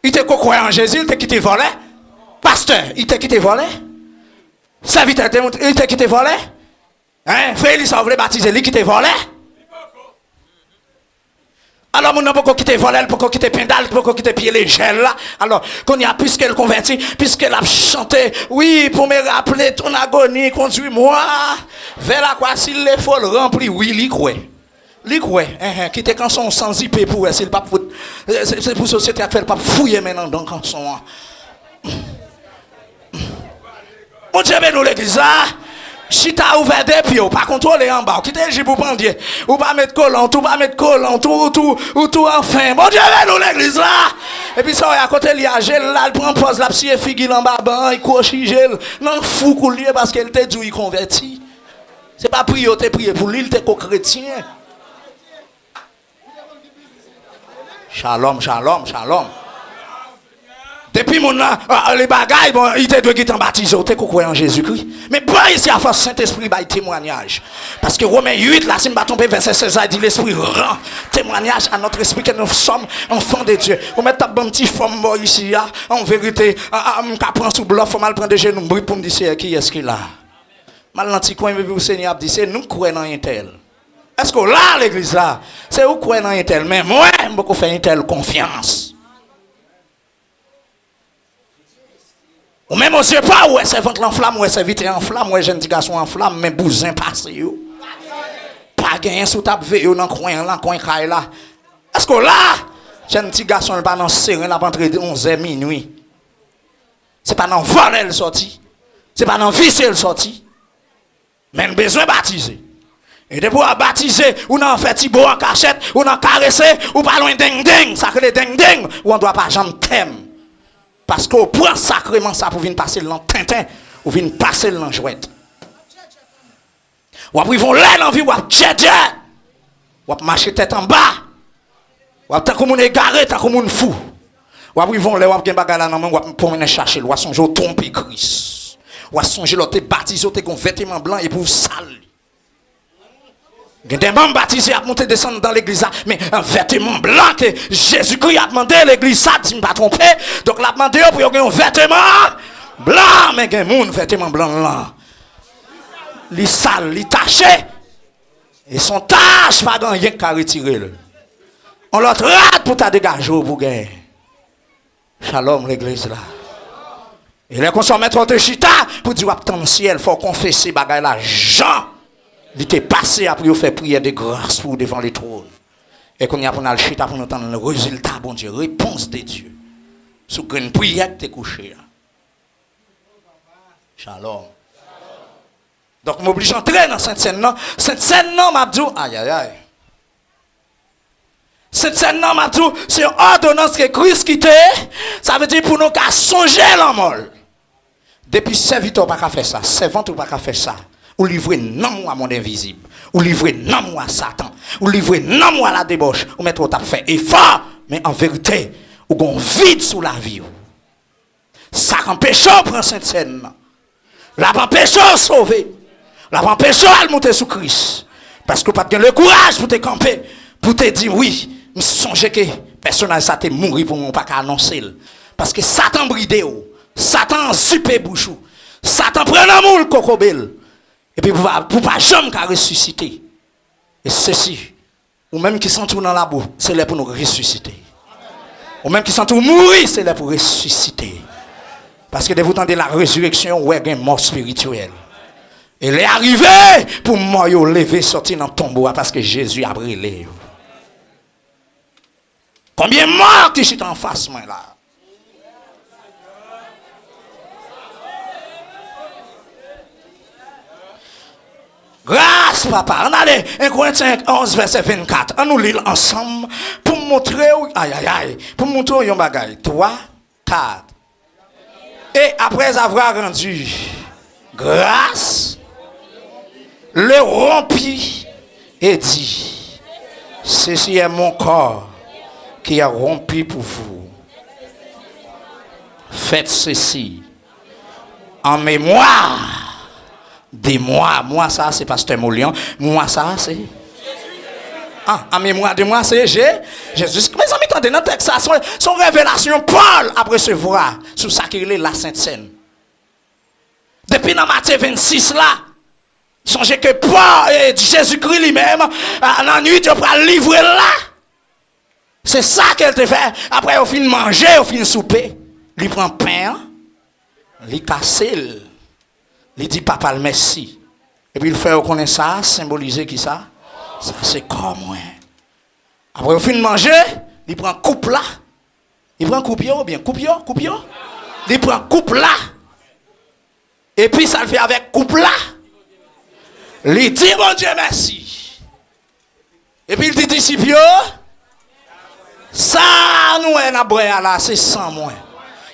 Il te croit en Jésus, il te quitté voler. Pasteur, il te quitté voler. Serviteur, il te quitté voler. Hein, Félix, ça voulait baptiser, il quitté voler. Alors, mon n'a pas quitté voler, pour quitter pendal, pour quitter pied les gels là. Alors, qu'on y a, puisqu'elle convertit, puisqu'elle a chanté, oui, pour me rappeler ton agonie, conduis-moi vers la croix, s'il les faut le remplir, oui, l'y croit. L'y croit, qui te canson sans zipper pour essayer pas c'est pour société à faire pas fouiller maintenant dans canson. Mon Dieu, nous l'église là. Si tu as ouvert des pieds, pas contrôler en bas, quitter le pour prendre, ou pas mettre collant, ou pas mettre collant, ou tout enfin. Mon Dieu, nous l'église là. Et puis ça, à côté, il y a gel là, il prend pause, la psy figure en bas, il coche gel. Non, fou coulier parce qu'elle t'a dit il converti. C'est pas prier, t'es prié pour lui, il t'es co-chrétien. Shalom, shalom, shalom. Depuis mon les bagailles, bon, il te doit être baptisé, tu crois en Jésus-Christ. Mais bon, ici, à force Saint-Esprit, il témoignage. Parce que Romains 8, là, si je ne tombe verset 16, il dit l'Esprit rend témoignage à notre esprit que nous sommes enfants de Dieu. On met un petit forme ici, en vérité, on prend sous bluff, on mal prendre des genoux pour me dire c'est qui est-ce qu'il a. Mal l'anticoin, mais le Seigneur dit c'est nous croyons en un tel. Est-ce que là, l'église là, c'est où croyons en un tel, mais moi, je peux faire une telle confiance. Ou même aux yeux pas, ouais, c'est ventre en flamme, ouais, c'est vitre en flamme, ouais, jeune garçon en flamme, mais bousin passé, yo. Pas gagné sous table veille, dans le coin, là. Est-ce que là, jeune petit garçon, il pas dans serré, la rentrée de 11h minuit. C'est pas dans voler le sorti. C'est pas dans visser le sorti. Mais il besoin de baptiser. Et de pouvoir baptiser, ou dans fait petit beau en cachette, ou dans caresser, ou pas loin ding-ding, ça crée ding-ding, ou on doit pas jamais thème. Parce qu'on prend sacrément ça pour venir passer le tintin ou venir passer le jouette. Ou après ils vont l'air en vie, ou après tchèdje. Ou après marcher tête en bas. Ou après tant qu'on est égaré, tant qu'on est fou. Ou après ils vont l'air, ou après bagarre là, ou après pour venir chercher, ou après songer au tromper Christ. Ou après songer l'autre baptisé, ou après vêtement blanc et pour sale. Il y a des membres baptisés à monter descendre dans l'église, mais un vêtement blanc que Jésus-Christ a demandé à l'église, ça, si je ne me pas trompé. Donc, il a demandé pour y avoir un vêtement blanc, mais il y a un vêtement blanc là. Il sale, il taché. Et son tâche, pas rien qu'à retirer. On l'autre rate pour ta dégager pour gagner. Shalom, l'église là. Et les consommateurs de chita pour dire, attends, ciel, il faut confesser bagaille là, Jean. Il était passé après faire prière de grâce pour devant les trônes. Et qu'on y a pour le chita pour nous entendre le résultat, bon Dieu, réponse de Dieu. Sous une prière qui est couché. Shalom. Donc, je m'oblige à entrer dans cette scène. Cette scène, Mabdou, aïe aïe aïe. Cette scène, Mabdou, c'est une ordonnance que Christ quitté. Ça veut dire pour nous qu'à songer l'homme. Depuis serviteur, pas qu'à faire ça. Servante, pas qu'à faire ça. Ou livrer non à mon invisible, ou livrer non à Satan, ou livrer non à la débauche, ou mettre au tap fait effort, mais en vérité, ou gon vide sous la vie. Ça empêche de prendre cette scène. La empêche de sauver. La empêche de monter sous Christ. Parce que pas de le courage pour te camper, pour te dire oui, je songe que personnage ça te mourir pour mon pas annoncer. Parce que Satan bride, Satan super bouchou, Satan prend l'amour le cocobel. Et puis pour pas jamais ressusciter. Et ceci, ou même qui sont tous dans la boue, c'est là pour nous ressusciter. Ou même qui sont tous mourir, c'est là pour ressusciter. Parce que de vous tendez la résurrection, ouais, il y a une mort spirituelle. Et il est arrivé pour moi lever, sortir dans le tombeau, parce que Jésus a brûlé. Combien de morts qui sont en face, moi là? Grâce, papa. On allait 1 Corinthiens 11, verset 24. On nous lit ensemble pour montrer, aïe, aïe, aïe, pour montrer un bagage. 3, 4. Et après avoir rendu grâce, le rompit et dit, ceci est mon corps qui a rompu pour vous. Faites ceci en mémoire de moi. Moi, ça, c'est Pasteur Molian. Moi, ça, c'est... Ah, en mémoire de moi, c'est Jésus. Mes amis, attendez, dans le texte, son révélation, Paul a recevoir sous ça qu'il est la Sainte Seine. Depuis dans Matthieu 26, là, songez que Paul et Jésus-Christ lui-même, dans la nuit, il va livrer là. C'est ça qu'elle te fait. Après, au fin de manger, au fin de souper, il prend pain, il casse, il dit papa le merci. Et puis il fait reconnaître ça, symboliser qui ça? Ça c'est comme moi. Après, au fin de manger, il prend coupe là. Il prend coupe ou bien coupe. Il prend coupe là. Et puis ça le fait avec coupe là. Il dit mon Dieu merci. Et puis il dit disciples, ça nous est là, c'est sans moi.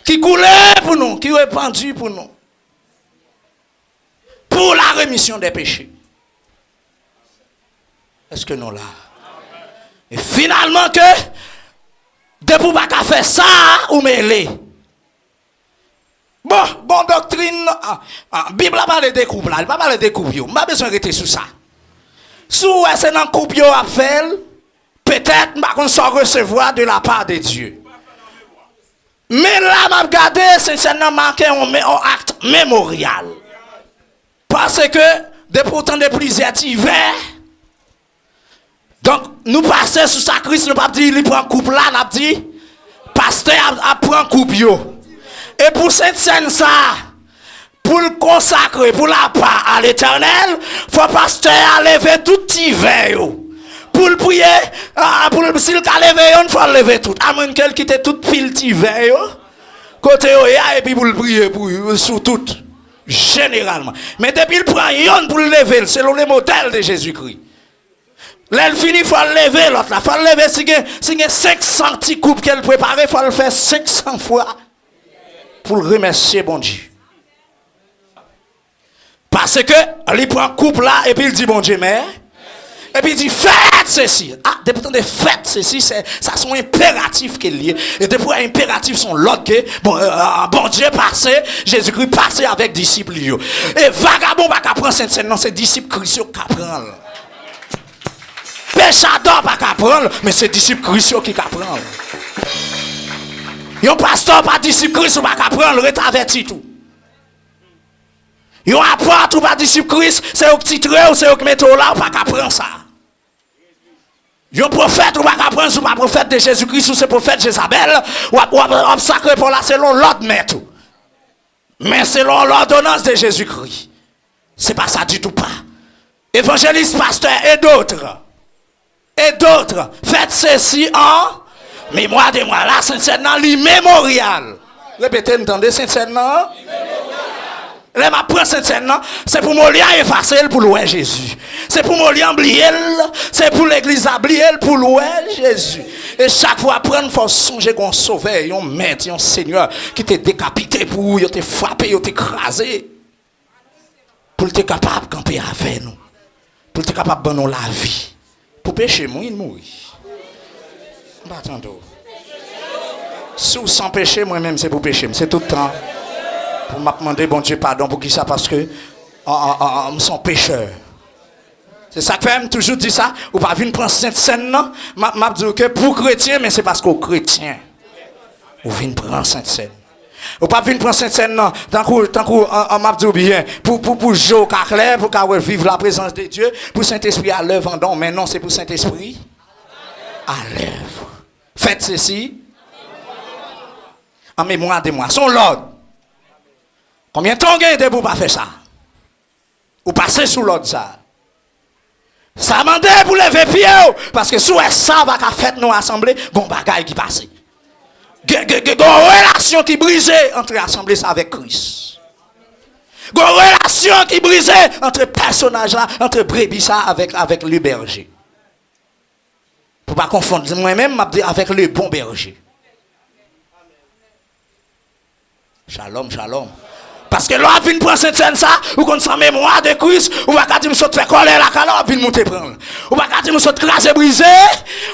Qui coulait pour nous, qui est répandu pour nous. Pour la rémission des péchés. Est-ce que nous là? Et finalement que, depuis pas qu'à faire ça, ou mêlé. Bon doctrine, Bible a parlé des couples là, il pas parlé des couples, je n'ai pas besoin de rester sur ça. Si c'est dans le couple à faire, peut-être qu'on s'en recevoir de la part de Dieu. Mais là, m'a regardé, c'est marqué un acte mémorial. Parce que, depuis autant de plusieurs hivers, donc, nous passons sous sa Christ, nous pas dire, il prend couple là, nous dit, pasteur a prend couple yo. Et pour cette scène ça, pour le consacrer, pour la part à l'éternel, faut pasteur lever tout hiver yo. Pour le prier, pour le s'il a levé, il faut lever tout. À moins qu'elle quitte toute pile hiver yo. Côté yo, et puis pour le prier, sur tout. Généralement. Mais depuis il prend yon pour le lever, selon les modèles de Jésus-Christ. Là, il finit, il faut le lever l'autre là. Il faut le lever si il y a 500 petits coupes qu'elle prépare, il faut le faire 500 fois pour le remercier, bon Dieu. Parce que, il prend coupe là, et puis il dit, bon Dieu, mais. Et puis il dit, faites ceci. Ah, depuis temps de faites ceci, ça sont impératifs qu'il y a. Et depuis impératifs sont l'autre que, bon Dieu passé, Jésus-Christ passé avec disciples. Et vagabond pas qu'à prendre cette scène, non, c'est disciples Christ qui apprennent. Péchador pas qu'à prendre, mais c'est disciples Christ qui apprennent. Yon pasteur pas disciple Christ pas qu'à prendre, il averti tout. Yon apôtre ou pas disciple Christ, c'est au petit trait ou c'est au qui met là, pas qu'à prendre ça. Yon prophète ou pas qu'à prendre, ou pas prophète de Jésus-Christ ou c'est prophète Jézabel, ou sacré pour là selon l'ordre maître. Mais selon l'ordonnance de Jésus-Christ. C'est pas ça du tout pas. Évangéliste, pasteur et d'autres. Faites ceci en mémoire de moi. Là, c'est dans l'immémorial. Répétez, entendez, c'est dans là, ma prend cette scène, c'est pour mon lien effacer pour louer Jésus. C'est pour mon lien oublier, c'est pour l'église oublier pour louer Jésus. Et chaque fois, prendre, il faut songer qu'on sauve, un maître, un seigneur qui t'a décapité pour vous, il t'a frappé, il t'a écrasé. Pour être capable de camper avec nous. Pour être capable de donner la vie. Pour pécher, moi, il mourit. Attendez. Si vous sans péché, moi-même, c'est pour pécher. C'est tout le temps. Pour me demander, bon Dieu, pardon, pour qui ça? Parce que je suis pécheur. C'est ça que fait, toujours dit ça. Ou pas venir prendre cette scène, non? Je dis que pour chrétien, mais c'est parce qu'au chrétien. Ou venir prendre cette scène. Ou pas venir prendre cette scène, non? Tant qu'on m'a dit bien, pour jouer au clair, pour vivre la présence de Dieu, pour Saint-Esprit à l'œuvre en don. Mais non, c'est pour Saint-Esprit à l'œuvre. Faites ceci en mémoire de moi. Son l'ordre. Combien de temps vous avez pour ne pas faire ça? Ou passer sous l'ordre ça? Ça m'a demandé pour lever pied. Parce que si ça va faire nous assembler, bon bagaille qui passe. Une relation qui brisée entre l'assemblée avec Christ. Une relation qui brisée entre personnages là, entre brebis ça avec le berger. Pour ne pas confondre moi-même avec le bon berger. Shalom, shalom. Parce que là, vient prendre cette scène ça, ou qu'on s'en mémoire de Christ, ou va dire, me faire coller la calor, vient monter prendre. Ou va dire, me craser briser,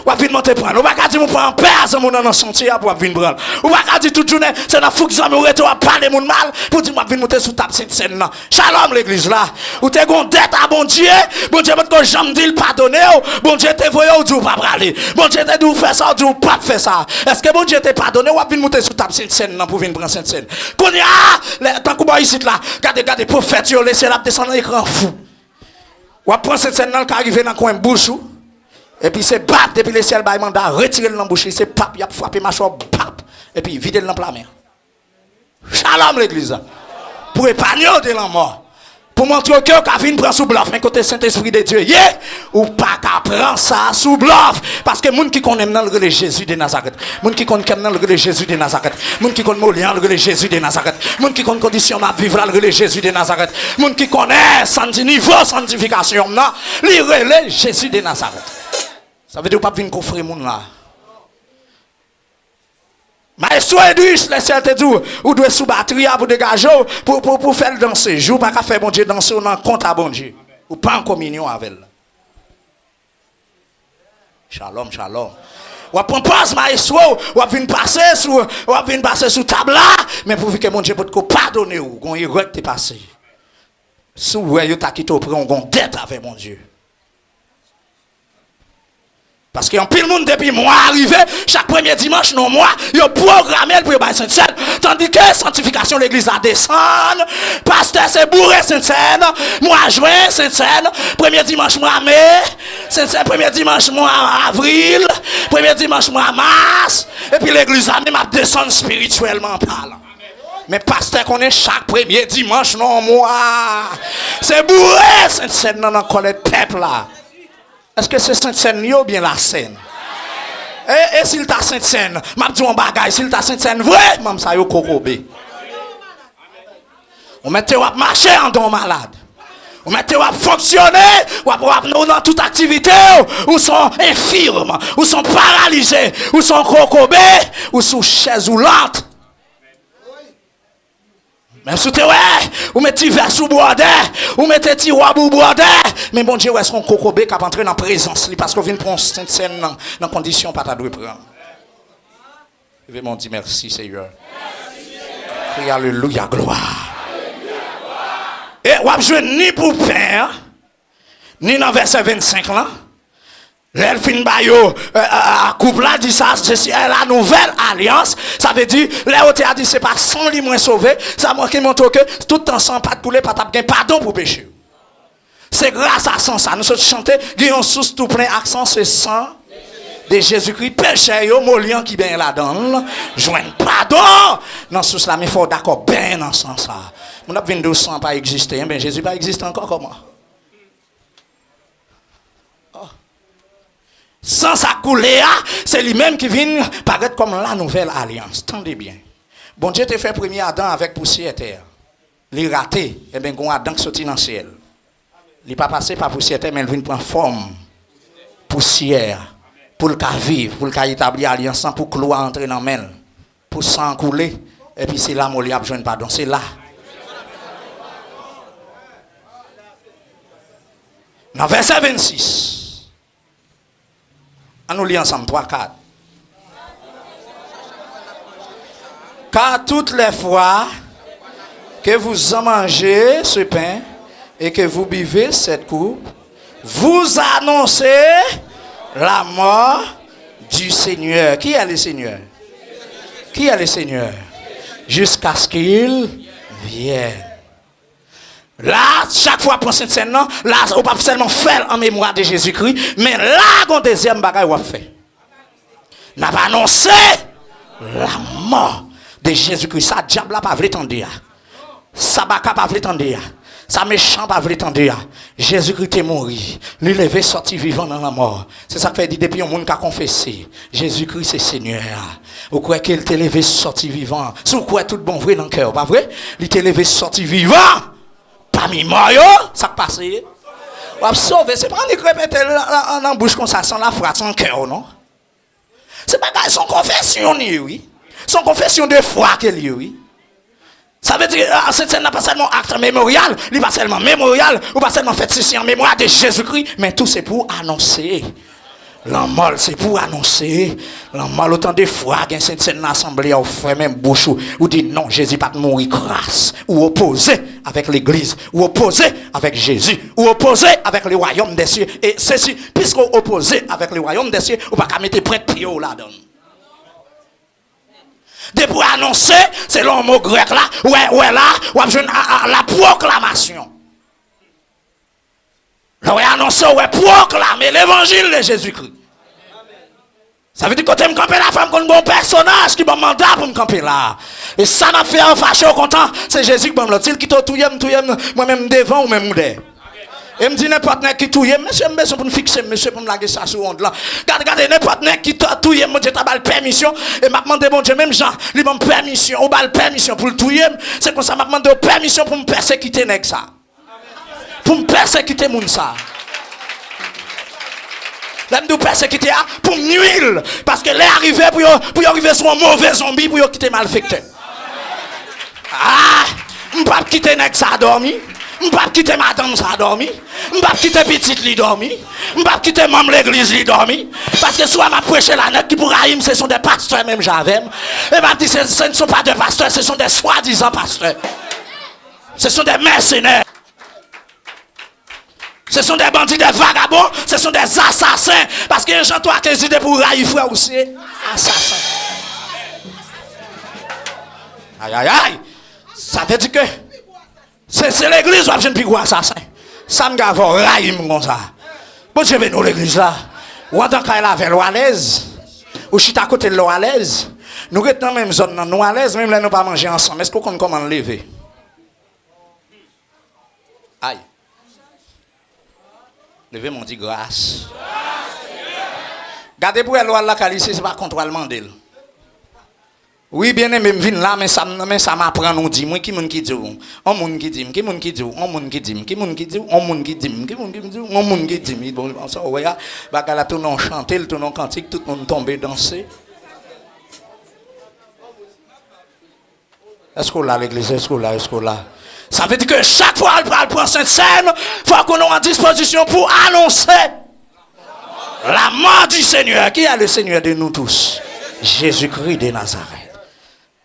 ou va venir monter prendre. Ou va dire, me prendre père, ça mon dans sentier pour venir prendre. Ou va dire, toute journée, c'est dans fou que ça me retourne à parler mon mal, pour dire, moi, venir monter sous table cette scène là. Shalom l'église là. Ou t'es gon dette à bon Dieu, que j'aime dire pardonner, bon Dieu te voyé ou dit, pas braler. Bon Dieu te dit, faire ça, ou dit, pas faire ça. Est-ce que bon Dieu te pardonné, ou va venir monter sous table cette scène là pour venir prendre cette scène? Qu'on y a, tant qu'on va ici là, regardez, prophète, yo laissez la descendre dans l'écran fou. Ou prend cette scène là qui arrive dans le coin bouche. Et puis c'est bap, depuis le ciel, il mandat, retirer le bouche, c'est pap, il a frappé mâchoire, pap, et puis vider le la mer. Shalom l'église. Pour épargner de la mort. Pour montrer que Kavin prend sous bluff, mais côté Saint-Esprit de Dieu, ou pas qu'à prendre ça sous bluff. Parce que les gens qui connaissent le Jésus de Nazareth, les gens qui connaissent le Jésus de Nazareth, les gens qui connaissent le Jésus de Nazareth, les gens qui connaissent condition de vivre le Jésus de Nazareth, les gens qui connaissent son niveau de sanctification, le Jésus de Nazareth. Ça veut dire que vous ne pouvez pas venir coffrer les gens là. Maestro Edwige, les ciels te disent, ou doit sous batterie pour dégager, pour faire danser. Je ne pas faire bon Dieu danser, on en compte à bon Dieu. Ou pas en communion avec elle. Shalom, shalom. Ou après passe maestro, ou venir passer sous table là, mais pour que mon Dieu peut te pardonner ou qu'on y te passer. Si vous avez quitté au prix, on dette avec mon Dieu. Parce qu'il y a un pile monde depuis moi arrivé, chaque premier dimanche, non moi, il y a programmé pour y Sainte-Seine. Tandis que sanctification l'église a descendre, pasteur c'est bourré Sainte-Seine, moi juin Sainte-Seine, premier dimanche mois mai, Sainte-Seine premier dimanche mois avril, premier dimanche mois mars, et puis l'église a même à descendre spirituellement parlant. Mais pasteur qu'on est chaque premier dimanche, non moi, c'est bourré Sainte-Seine dans le peuple là. Est-ce que c'est Sainte-Seine ou bien la Seine? Et s'il t'a Sainte-Seine, m'a dit un bagage, s'il t'a Sainte-Seine, vrai, même ça yo kokobé. On mette à marcher en don malade. On mette à fonctionner, ou dans toute activité, ou sont infirmes, ou sont paralysés, ou sont kokobé, ou sous chaise roulante. Même si vous mettez vers sous boisdé, vous mettez tiroir pour boisdé, mais bon Dieu, est-ce qu'on cocobé qui a entré dans la présence, parce qu'on vient prendre cette scène dans condition pas ta doit prendre. Je vais m'en dire merci Seigneur. Merci. Alléluia, gloire. Et vous avez ni pour père, ni dans verset 25 là. L'elfine Bayo, couple là dit ça, c'est la nouvelle alliance. Ça veut dire, l'autre a dit, c'est pas sans lui moins sauvé. Ça montre que tout ensemble, pas de poulet, pas de pardon pour péché. C'est grâce à ça. Nous sommes chantés, guillons sous tout plein accent, c'est sang de Jésus-Christ. Péché, yo, molian qui bien là-dedans. Joigne pardon. Non, sous la, mais il faut d'accord, bien dans ce sens là. Mon ap 22 sang pas existé, mais Jésus pas existe encore comment? Sans sa couler, c'est lui-même qui vient paraître comme la nouvelle alliance. Tendez bien. Bon Dieu te fait premier Adam avec poussière terre. Il raté, et bien qu'on Adam qui sorti dans le ciel. Il n'est pas passé par poussière terre, mais il vient prendre forme. Poussière. Pour le cas vivre, pour le cas établir alliance, pour que l'eau entre dans la main. Pour s'en couler. Et puis c'est là où il a besoin de pardon. C'est là. Dans verset 26. On nous lit ensemble 3, 4. Car toutes les fois que vous en mangez ce pain et que vous buvez cette coupe, vous annoncez la mort du Seigneur. Qui est le Seigneur? Qui est le Seigneur? Jusqu'à ce qu'il vienne. Là, chaque fois pour cette scène, là, on ne peut pas seulement faire en mémoire de Jésus-Christ, mais là, on deuxième bagage on fait. On a annoncé la mort de Jésus-Christ. Ça, diable n'a pas voulu t'entendre. Ça, baka pas voulu t'entendre. Ça, méchant pas voulu t'entendre. Jésus-Christ est mort. Lui levé, sorti vivant dans la mort. C'est ça que fait dire depuis un monde qui a confessé. Jésus-Christ c'est Seigneur. Vous croyez qu'il t'est levé, sorti vivant. Si vous croyez tout bon vrai dans le cœur, pas vrai? Il t'est levé, sorti vivant. Parmi moi, ça passe. Vous avez sauvé. C'est pas un répéter en bouche comme ça, sans la foi, sans cœur, non? C'est pas son confession, oui. Son confession de foi qu'elle y oui. Ça veut dire, cette scène n'est pas seulement acte mémorial, il n'est pas seulement mémorial, ou pas seulement fait ceci en mémoire de Jésus-Christ, mais tout c'est pour annoncer. L'enmol, c'est pour annoncer. L'enmol, autant de fois, il y a cette scène d'assemblée, ou fait même bouche, ou dit non, Jésus pas mourir grâce, ou opposé avec l'église, ou opposé avec Jésus, ou opposé avec le royaume des cieux. Et ceci, puisqu'on opposé avec le royaume des cieux, on va pas mettre prêtre pied là-dedans. De pour annoncer, c'est le mot grec là, ouais là, ou la proclamation. Là, ouais annoncer, ouais proclamer l'évangile de Jésus-Christ. Ça veut dire que quand je camper la femme comme un bon personnage qui m'a mandat pour me camper là. Et ça m'a fait un fâché au content, c'est Jésus qui m'a dit, il qui tout moi-même devant ou même derrière. Et me dit n'importe qui touye, monsieur, me besoin pour me fixer, monsieur, pour me laguer ça sur onde là. Regardez, n'importe qui touye, moi, j'ai pas permission. Et m'a demandé, bon Dieu, même Jean, il m'a permission, ou pas permission pour le touyer. C'est comme ça, m'a demandé permission pour me persécuter, nèg ça. Pour me persécuter, moun ça. Là, me persécuter, pour me nuire. Parce que là, arrivé, pour arriver sur un mauvais zombie, pour quitter malfecté. Ah, je ne peux pas quitter nèg ça dormi. Je ne peux pas quitter madame ça a dormi. Je ne peux pas quitter petite li dormi. Je ne peux pas quitter membre l'église li dormi. Parce que soit m'a prêché la net qui pour Haïm, ce sont des pasteurs même j'avais. Et m'a dit ce ne sont pas des pasteurs, ce sont des soi-disant pasteurs. Ce sont des mercenaires. Ce sont des bandits, des vagabonds, ce sont des assassins. Parce que les gens ont des idées pour Haïm, frère aussi. Assassins. Aïe aïe aïe. Ça veut dire que c'est l'église où je ne peux pas assassin. Ça me gave raïm comme ça. Bon, je vais dans l'église là. Ou en tant qu'elle avait l'eau à l'aise. Ou je suis à côté de l'eau à l'aise. Nous sommes dans la même zone, nous à l'aise, même là nous pas manger ensemble. Est-ce qu'on connaît comment lever? Aïe. Lever mon dit grâce. Gardez pour l'eau à la qualité, c'est pas contre allemand d'elle. Oui, bien aimé, je viens là, mais ça m'apprend, nous dit, moi, qui moun qui dit, on moun qui dit, qui moun qui dit, on moun qui dit, qui moun qui dit, on moun qui dit, qui moun qui dit, on moun qui dit, bon, ça, ouais, bah, tout le monde chanter, tout le monde cantique, tout le monde tomber, danser. Est-ce qu'on l'a l'église, est-ce qu'on l'a? Ça veut dire que chaque fois elle prend cette scène, il faut qu'on ait en disposition pour annoncer la mort du Seigneur. Qui est le Seigneur de nous tous? Jésus-Christ de Nazareth.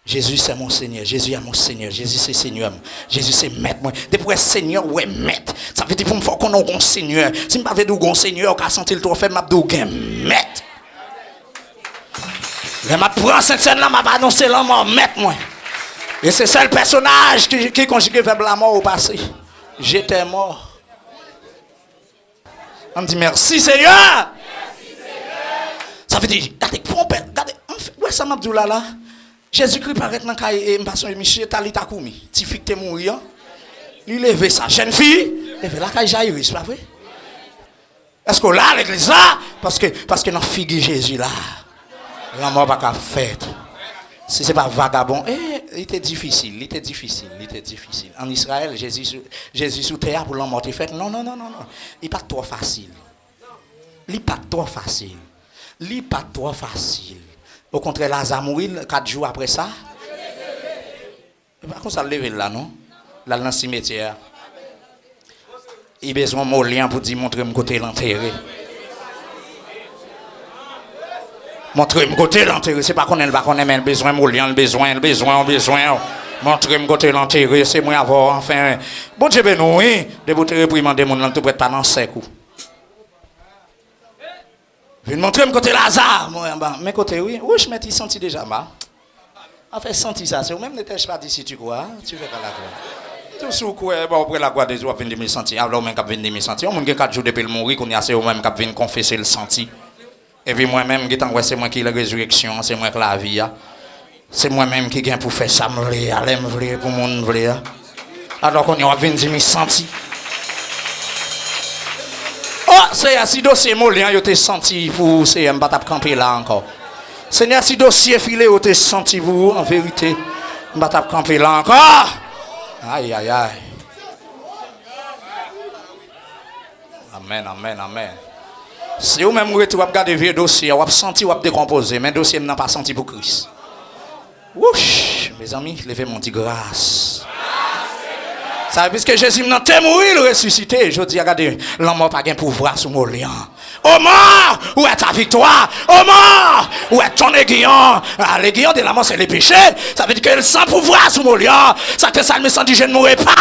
Jésus c'est mon Seigneur, Jésus est mon Seigneur, Jésus c'est Seigneur, Jésus c'est maître. Depuis Seigneur, ouais maître. Ça veut dire pour me faire qu'on ait un Seigneur. Si je ne veux pas un Seigneur, on a senti le trophée, je vais maître. Je prends cette scène-là, je vais annoncer la mort, maître moi. Et c'est ça le personnage qui conjugué vers la mort au passé. J'étais mort. On me dit merci Seigneur. Merci Seigneur. Ça veut dire, regardez, ouais ça m'a dit là. Jésus-Christ paraît dans le cas de monsieur Talita Koumi. Tu fais que tu es mourir. Il lève ça. Jeune fille, lève la caille Jairus, c'est pas vrai? Est-ce que là, l'église là? Parce que dans figue Jésus là, la mort pas faite. Si ce n'est pas vagabond, il était difficile. En Israël, Jésus sous terre pour l'homme morte fait. Non. Il n'est pas trop facile. Au contraire, Lazare mourit 4 jours après ça. Par contre, ça lever là, non? Là, dans le cimetière. Il a besoin de mon lien pour dire montrer mon côté l'enterré. Montrer mon côté l'enterré. C'est pas qu'on aime, mais le besoin de mon lien, le besoin. Montrer mon côté l'enterré, c'est moi avoir enfin. Bon Dieu, ben oui, de vous réprimander mon nom, tout prête pas dans 5 coups. Je vais montrer mon côté Lazare, moi, mes côtés, oui. Oui, je m'étais senti déjà, ma. En fait, senti ça, c'est même n'étais-je pas d'ici, tu crois? Tu veux pas la croix. Tout sous quoi, bon, après la croix des jours, venir me sentir. Alors, même, qui venir me sentir. On a 4 jours depuis le mourir, qu'on y a assez au même, qui venir confesser le senti. Et puis, moi-même, c'est moi qui la résurrection, c'est moi qui la vie. C'est moi-même qui viens pour faire ça, me pour mon vle. Alors qu'on y a venir me sentir. Oh, c'est si dossier molien, yo te senti vous, c'est un batap camper là encore. Seigneur, si dossier filé, yo te senti vous, en vérité, un batap camper là encore. Aïe. Amen. Si vous même vous regardez vieux dossier, vous avez senti, vous avez décomposé, mais le dossier n'a pas senti pour Christ. Ouch, Mes amis, levez mon dit grâce. Ça veut dire que Jésus m'a mourir, le ressuscité. Je dis, regardez, l'homme n'a pas de pouvoir sur mon lien. Au mort, où est ta victoire? Au mort, où est ton aiguillon? L'aiguillon de la mort, c'est les péchés. Ça veut dire que sans pouvoir sur mon lien. Ça que ça me sent dit, je ne mourrai pas.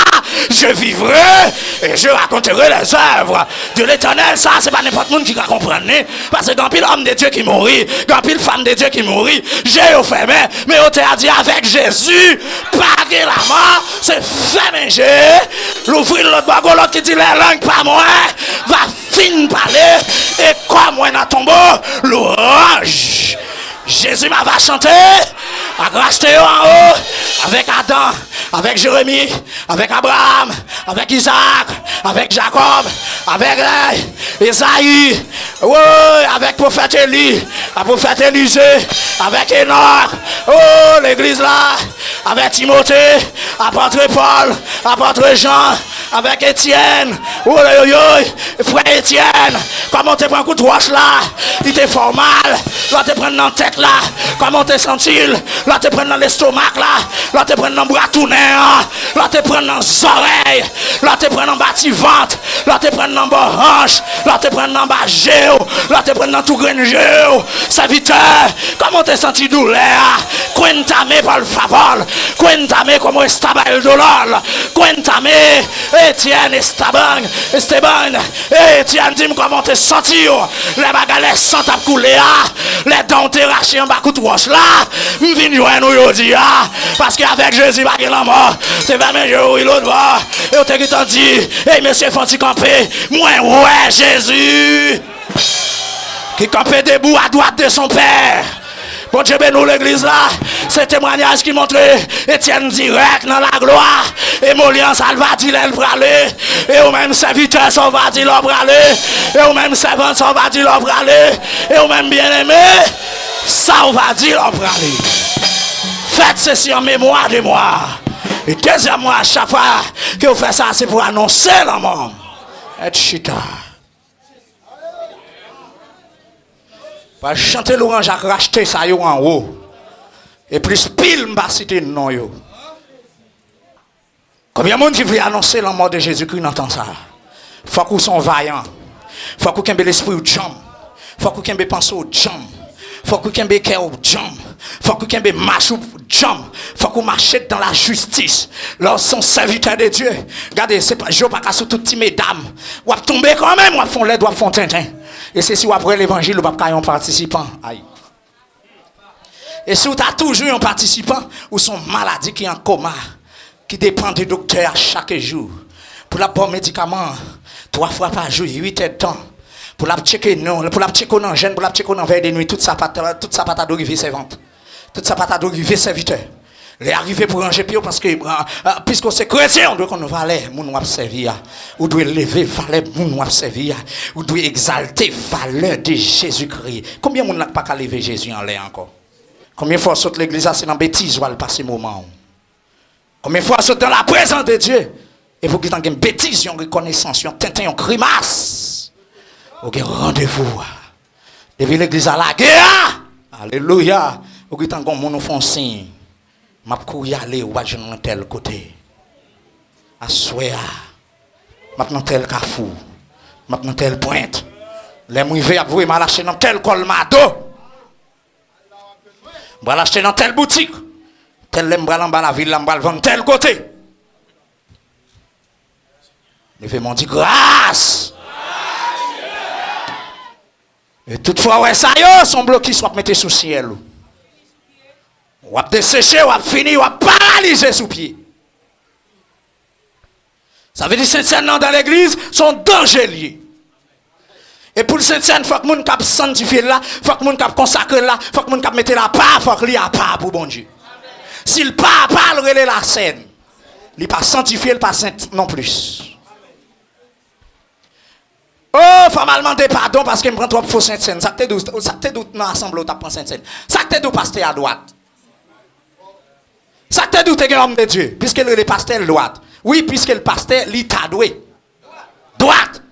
Je vivrai et je raconterai les œuvres de l'Éternel. Ça, c'est pas n'importe qui va comprendre. Parce que grand pile homme de Dieu qui mourit, grand pile femme de Dieu qui mourit, j'ai offert, mais on t'a dit avec Jésus, paguer la mort, c'est fait manger. L'ouvrir l'autre bagot, l'autre qui dit les langues pas moi, va fin parler, et comme moi dans tombeau, louange. Jésus m'a va chanter, a racheté en haut, avec Adam, avec Jérémie, avec Abraham, avec Isaac, avec Jacob, avec Isaïe, oui, avec prophète Élie, le prophète Élisée, avec Enoch, oh, l'église là, avec Timothée, apôtre Paul, apôtre Jean, avec Étienne, oh, frère Étienne, comment tu prends un coup de roche là, il te fait mal, là tu prends dans la tête là, comment tu senti, là tu prends dans l'estomac là tu prends dans le bras tourné, là tu prends dans les oreilles, là tu prends dans le bâti ventre, là tu prends dans le bas hanche, là tu prends dans le bas géo, là tu prends dans tout grain géo, serviteur, comment tu senti douleur, cuéntame par le favor, cuéntame como estaba el dolor, cuéntame, Etienne, Esteban, Etienne, dis-moi comment tu senti, les bagages sont à couler, les dents t'es raché en bas coup de roche là, m'vin joindre nous aujourd'hui, parce qu'avec Jésus, pas la mort, c'est vraiment Jésus, l'autre bord, et on t'a dit, hey monsieur Fanti campé, moi ouais Jésus, qui campait debout à droite de son père. Bon Dieu bénit l'église là, c'est témoignage qui montre Étienne direct dans la gloire. Et Molian ça va dire elle va aller. Et au même serviteur ça va dire l'on va aller. Et au même servant ça va dire l'on va aller. Et au même bien-aimé ça va dire l'on va aller. Faites ceci en mémoire de moi. Et deuxièmement, à chaque fois que vous faites ça, c'est pour annoncer la mort. Et chita. Pour chanter Laurent Jacques racheter ça yo en haut. Et plus pile m'a cité non yo. Combien de monde qui veut annoncer la mort de Jésus-Christ entend ça? Faut qu'on soit vaillant. Faut qu'on ait l'esprit au jam. Faut qu'on ait pensé au jam. Faut qu'on ait cœur au jam. Faut qu'on ait marche au jam. Faut qu'on marche dans la justice. Lorsqu'on serviteur de Dieu. Regardez, c'est pas je pas qu'à sous toutes petites mesdames. Ou à tomber quand même, ou à fond l'aide, ou à fond tintin. Et c'est si ou après l'évangile, ou pas qu'à un participant. Aïe. Et si vous avez toujours un participant ou son maladie qui est en coma, qui dépend du docteur chaque jour, pour la bonne médicament, 3 fois par jour, 8 heures de temps, pour la checker non, pour la checker non jeune, pour la checker non veille de nuit, toute sa patate d'arrivée servante, toute sa patate d'arrivée serviteur. Les arrivés pour ranger pire parce que puisque c'est chrétien, on doit qu'on valait moun wap servir, on doit lever valeur moun wap servir, on doit exalter valeur de Jésus-Christ. Combien moun n'a pas qu'à lever Jésus en l'air encore? Combien de fois saute l'église c'est dans bêtise ou elle passe moment? Combien de fois saute dans la présence de Dieu et vous qui avez une bêtise, une reconnaissance, une tintin, une grimace. Vous avez rendez-vous. Depuis l'église à la guerre. Alléluia. Vous qui avez un monde font signe. Je vais aller ou je vais tel côté. Assoya. Je vais tel carrefour. Je vais tel pointe. Les mouillés vous m'a lâché dans tel colmado. Je vais l'acheter dans telle boutique. Tel l'embral en bas la ville, l'embral vendre tel côté. Je fais mon dit grâce. Et toutefois, ouais, ça y est, son bloqué soit mettre sous ciel. Ou à dessécher, ou à finir, ou à paralyser sous pied. Ça veut dire que Saint-Seine dans l'église sont dangereux. Et pour le Saint-Seine, il faut que les gens qui sanctifié là, il faut que les gens qui consacré là, il faut que les gens qui mettent la part, il faut que les gens à part pour bon Dieu. S'il pas à part, il la scène. Il n'est pas sanctifié, il n'est pas saint non plus. Oh, il faut mal demander pardon parce qu'il me prend trop faux Saint-Seine. Ça te doute dans l'assemblée où tu prends Saint-Seine. Ça te doute pasteur à droite. Ça te doute que l'homme de Dieu, puisque le pasteur droite. Oui, puisque le pasteur, il t'a doué. Droite.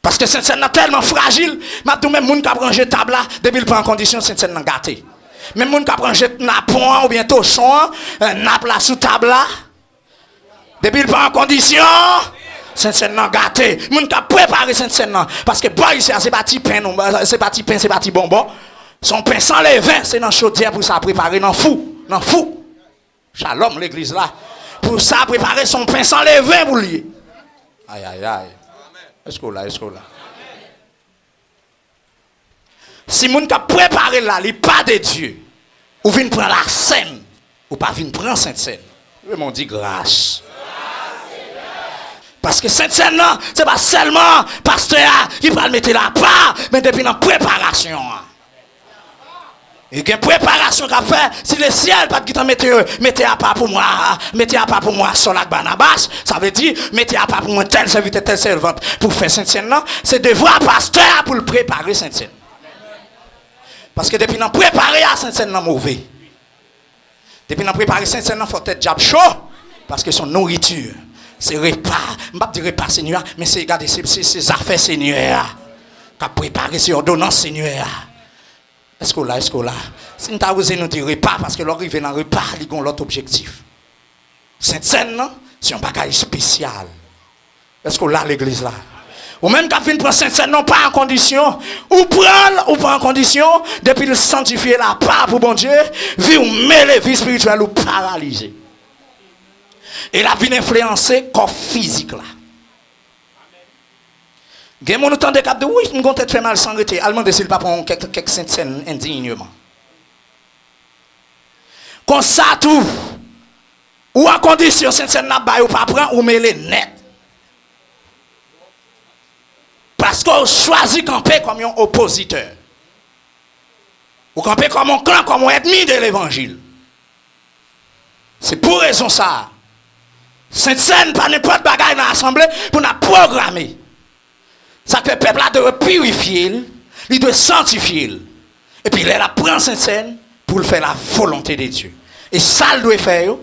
Parce que Saint-Seine est tellement fragile, mais tout le monde qui a rangé table là, depuis le prend en condition, Saint-Seine est gâté. Même moun qui prend jet napon ou bien tochon, nap la sous table là. Depuis il pas en condition, Sainte-Seine nan gâté. Moun qui préparé Sainte-Seine nan parce que boy ici c'est pas petit pain non, c'est pas petit pain, c'est pas petit bonbon. Son pain sans levain, c'est dans chaudière pour ça préparer dans fou. Shalom l'église là. Pour ça préparer son pain sans levain pour lui. Aïe aïe aïe. Est-ce que là? Si moun ka préparé là, il pas de Dieu. Ou vient prendre la scène, ou pas vient prendre Sainte-Seine. Je m'en dis grâce. Parce que Sainte-Seine là, c'est pas seulement pasteur qui va le mettre là part, mais depuis la préparation. Et une préparation qu'a fait, si le ciel pas qui t'en mettez à part pour moi, sur la Barnabas, ça veut dire mettez à part pour moi tel serviteur, tel servante pour faire Sainte-Seine là, c'est devoir pasteur pour le préparer Sainte-Seine. Parce que depuis qu'on préparer à Sainte-Seine là mauvais. Depuis qu'on préparer Sainte-Seine là faut être chaud parce que son nourriture, c'est repas, je ne vais pas dire repas Seigneur, mais c'est regarder ces affaires Seigneur, qu'a préparé ces ordonnances Seigneur. Est-ce que là? Si nous avons osé nous dire repas, parce que l'arrivée dans le repas, il y a l'autre objectif. Sainte-Seine, c'est un bagage spécial. Est-ce que là, l'église là? Ou même quand vous prenez Sainte-Seine, non pas en condition, ou prendre, ou pas en condition, depuis le sanctifier la part pour bon Dieu, vie ou mêler vie spirituelle ou paralysée. Et la vie influencée corps physique là. Gen mon temps de cap de oui, m'gon tête fait mal sans arrêter. Allemand de s'il pas prend quelques Sainte-Seine indignement. Comme ça tout. Ou à condition Sainte-Seine n'a pas ou pas prend ou mêler net. Parce qu'on choisit camper comme un oppositeur. Ou camper comme un clan, comme un ennemi de l'évangile. C'est pour raison ça. Sainte-Seine pas n'importe bagaille dans l'assemblée pour nous programmer. Ça fait peuple là de purifier, il doit sanctifier. Et puis il prend Sainte-Seine pour le faire la volonté de Dieu. Et ça il doit faire,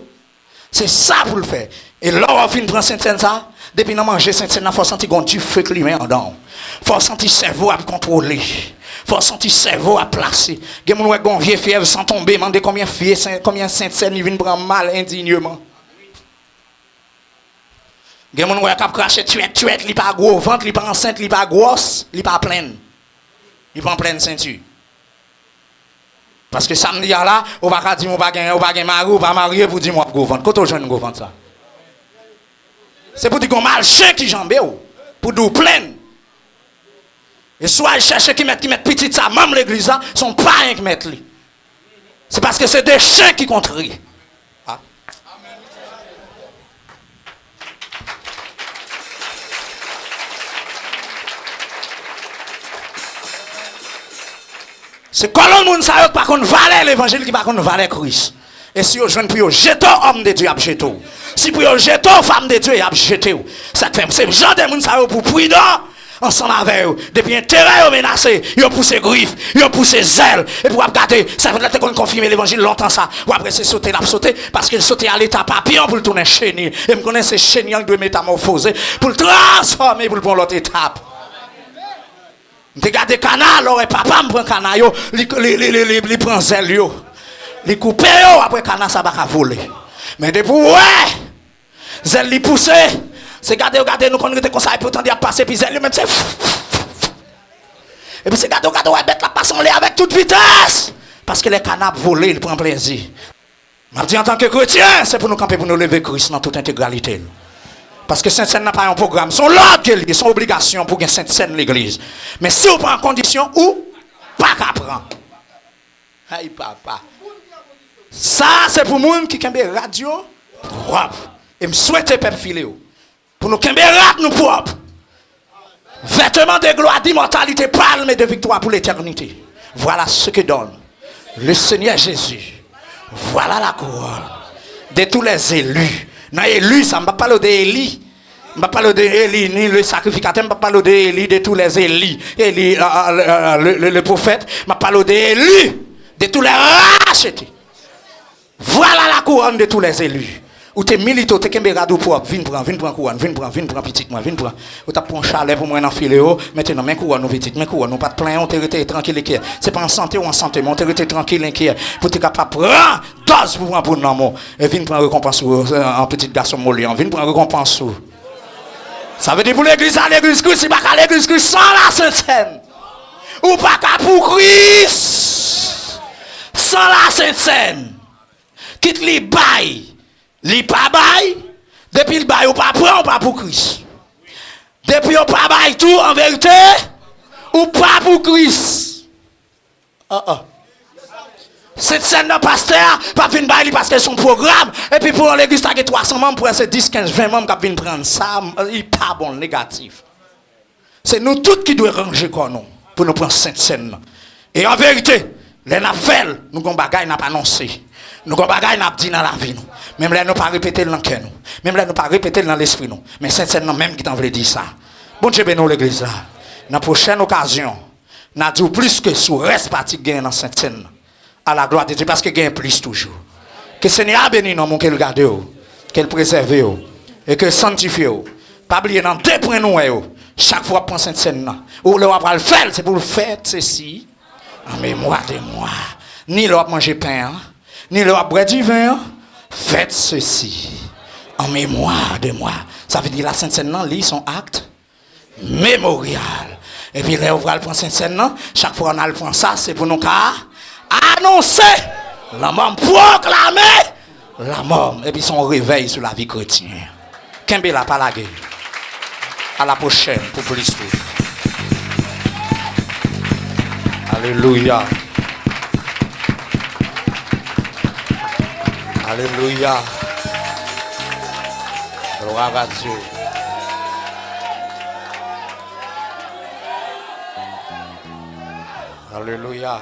c'est ça pour le faire. Et là on finit prendre Sainte-Seine ça, depuis nous manger Sainte-Seine, il faut sentir qu'on tue feu climat en dedans. Il faut sentir cerveau à contrôler. Il faut sentir cerveau à placer. Il y a des gens qui ont fièvre sans tomber, demander combien Sainte-Seine il vient prendre mal indignement. Il y a des gens qui ont craché tuet, il n'est pas gros ventre, il n'est pas enceinte, il n'est pas grosse, il n'est pas pleine. Il n'est pas en pleine ceinture. Parce que samedi là, on va dire, on va gagner mari, on va marier pour dire, moi, gros ventre. Quand on jeune gros ventre ça? C'est pour dire qu'on mal chien qui jambe, pour dire pleine. Et soit ils cherchent qui mettent petit ça, même l'église là, sont pas rien qui mettent lui. C'est parce que c'est des chiens qui contrient. C'est quand le monde sait pas qu'on valait l'évangile qui pas qu'on valait Christ. Et si vous jeune pour jeter homme de Dieu à jeter. Si pour jeter femme de Dieu à jeter. Ça fait c'est genre de monde sait pour prudent ensemble avec eux. Depuis intérêt au menacé, ils poussé griffes, ils poussé zèle et pour regarder, ça veut dire qu'on confirme l'évangile longtemps ça. Ou après c'est sauter parce qu'il sauter à l'état papillon pour le tourner chenille. Et me connaît ces chenilles qui doivent métamorphoser pour le transformer pour le prendre l'autre étape. Regardez canal, alors papa me prend canal, il prend zèle, il coupe, après canal ça va voler. Mais depuis, ouais, zèle il pousse, c'est regardez, nous connaissons comme ça, il peut tendre à passer, puis zèle même c'est. Et puis c'est regardez, ouais, bête la passe en l'air avec toute vitesse. Parce que les canards volés, il prend plaisir. Je dis en tant que chrétien, c'est pour nous camper, pour nous lever Christ dans toute intégralité. Parce que Sainte-Seine n'a pas un programme. Son l'ordre qui est, son obligation pour gagner Sainte-Seine l'église. Mais si on prend en condition, ou pas qu'à prendre. Aïe papa. Ça, c'est pour les gens qui ont des radios propres. Et je souhaite peuple filer. Pour nous qui ont des radios propres. Vêtements de gloire, d'immortalité, palme et de victoire pour l'éternité. Voilà ce que donne le Seigneur Jésus. Voilà la couronne de tous les élus. Non, élu, ça ne va pas parler d'Élie. Je ne vais pas parler d'Élie, ni le sacrificateur, je ne vais pas parler d'Élie, de tous les Élis. Élie, le prophète, je vais parler d'Élie, de tous les rachetés. Voilà la couronne de tous les élus. Ou t'es milito, t'es qu'un rado propre, viens prendre couronne, viens prendre petit moi, viens prendre. Ou t'as pris un chalet pour moi enfiler, maintenant, mais couronne, petit, mais couronne, pas de plein, on t'es tranquille inquiet. C'est pas en santé ou en santé, mais on t'es tranquille inquiet. Pour t'es capable de prendre dose pour prendre pour non mon. Et viens prendre récompense en petit garçon molian, viens prendre récompense. Ça veut dire pour l'église, c'est pas qu'à l'église sans la Sainte Seine. Ou pas qu'à pour Christ sans la Sainte Seine. Quitte les bails. Li pas bail, depuis le bail ou pas prend ou pas pour Christ. Depuis ou pas bail tout en vérité ou pas pour Christ. Cette scène de pasteur, pas venir bail parce que son programme et puis pour l'église t'as 300 membres pour ces 10 15 20 membres qui viennent prendre ça, il pas bon négatif. C'est nous tous qui devons ranger comme nous pour nous prendre cette scène. Et en vérité, les nafel, nous avons bagaille n'a pas annoncé. Nous avons bagaille n'a pas dit dans la vie nous. Même là nous pas répéter dans le cœur nous. Même là nous pas répéter dans l'esprit nous. Mais c'est celle même qui t'en veut dire ça. Bon Dieu bénisse l'église là. Dans la prochaine occasion, n'a dit plus que sous reste parti gain dans cette scène. À la gloire de Dieu parce que gain plus toujours. Que le Seigneur bénisse nous qu'elle garde qu'elle préserve et que sanctifie. Pas oublier dans deux points nous chaque fois prend cette scène là. Ou le va le faire c'est pour le faire ceci en mémoire de moi. Ni le manger pain, ni le boire du vin. Faites ceci en mémoire de moi. Ça veut dire la Sainte Seine lit son acte mémorial. Et puis là, on va le prendre Sainte Seine, chaque fois on a le prend ça, c'est pour nous annoncer la mort, proclamer la mort. Et puis son réveil sur la vie chrétienne. Kembe la pas la guerre. À la prochaine pour plus de. Alléluia. Alléluia. Gloire à Dieu. Alléluia.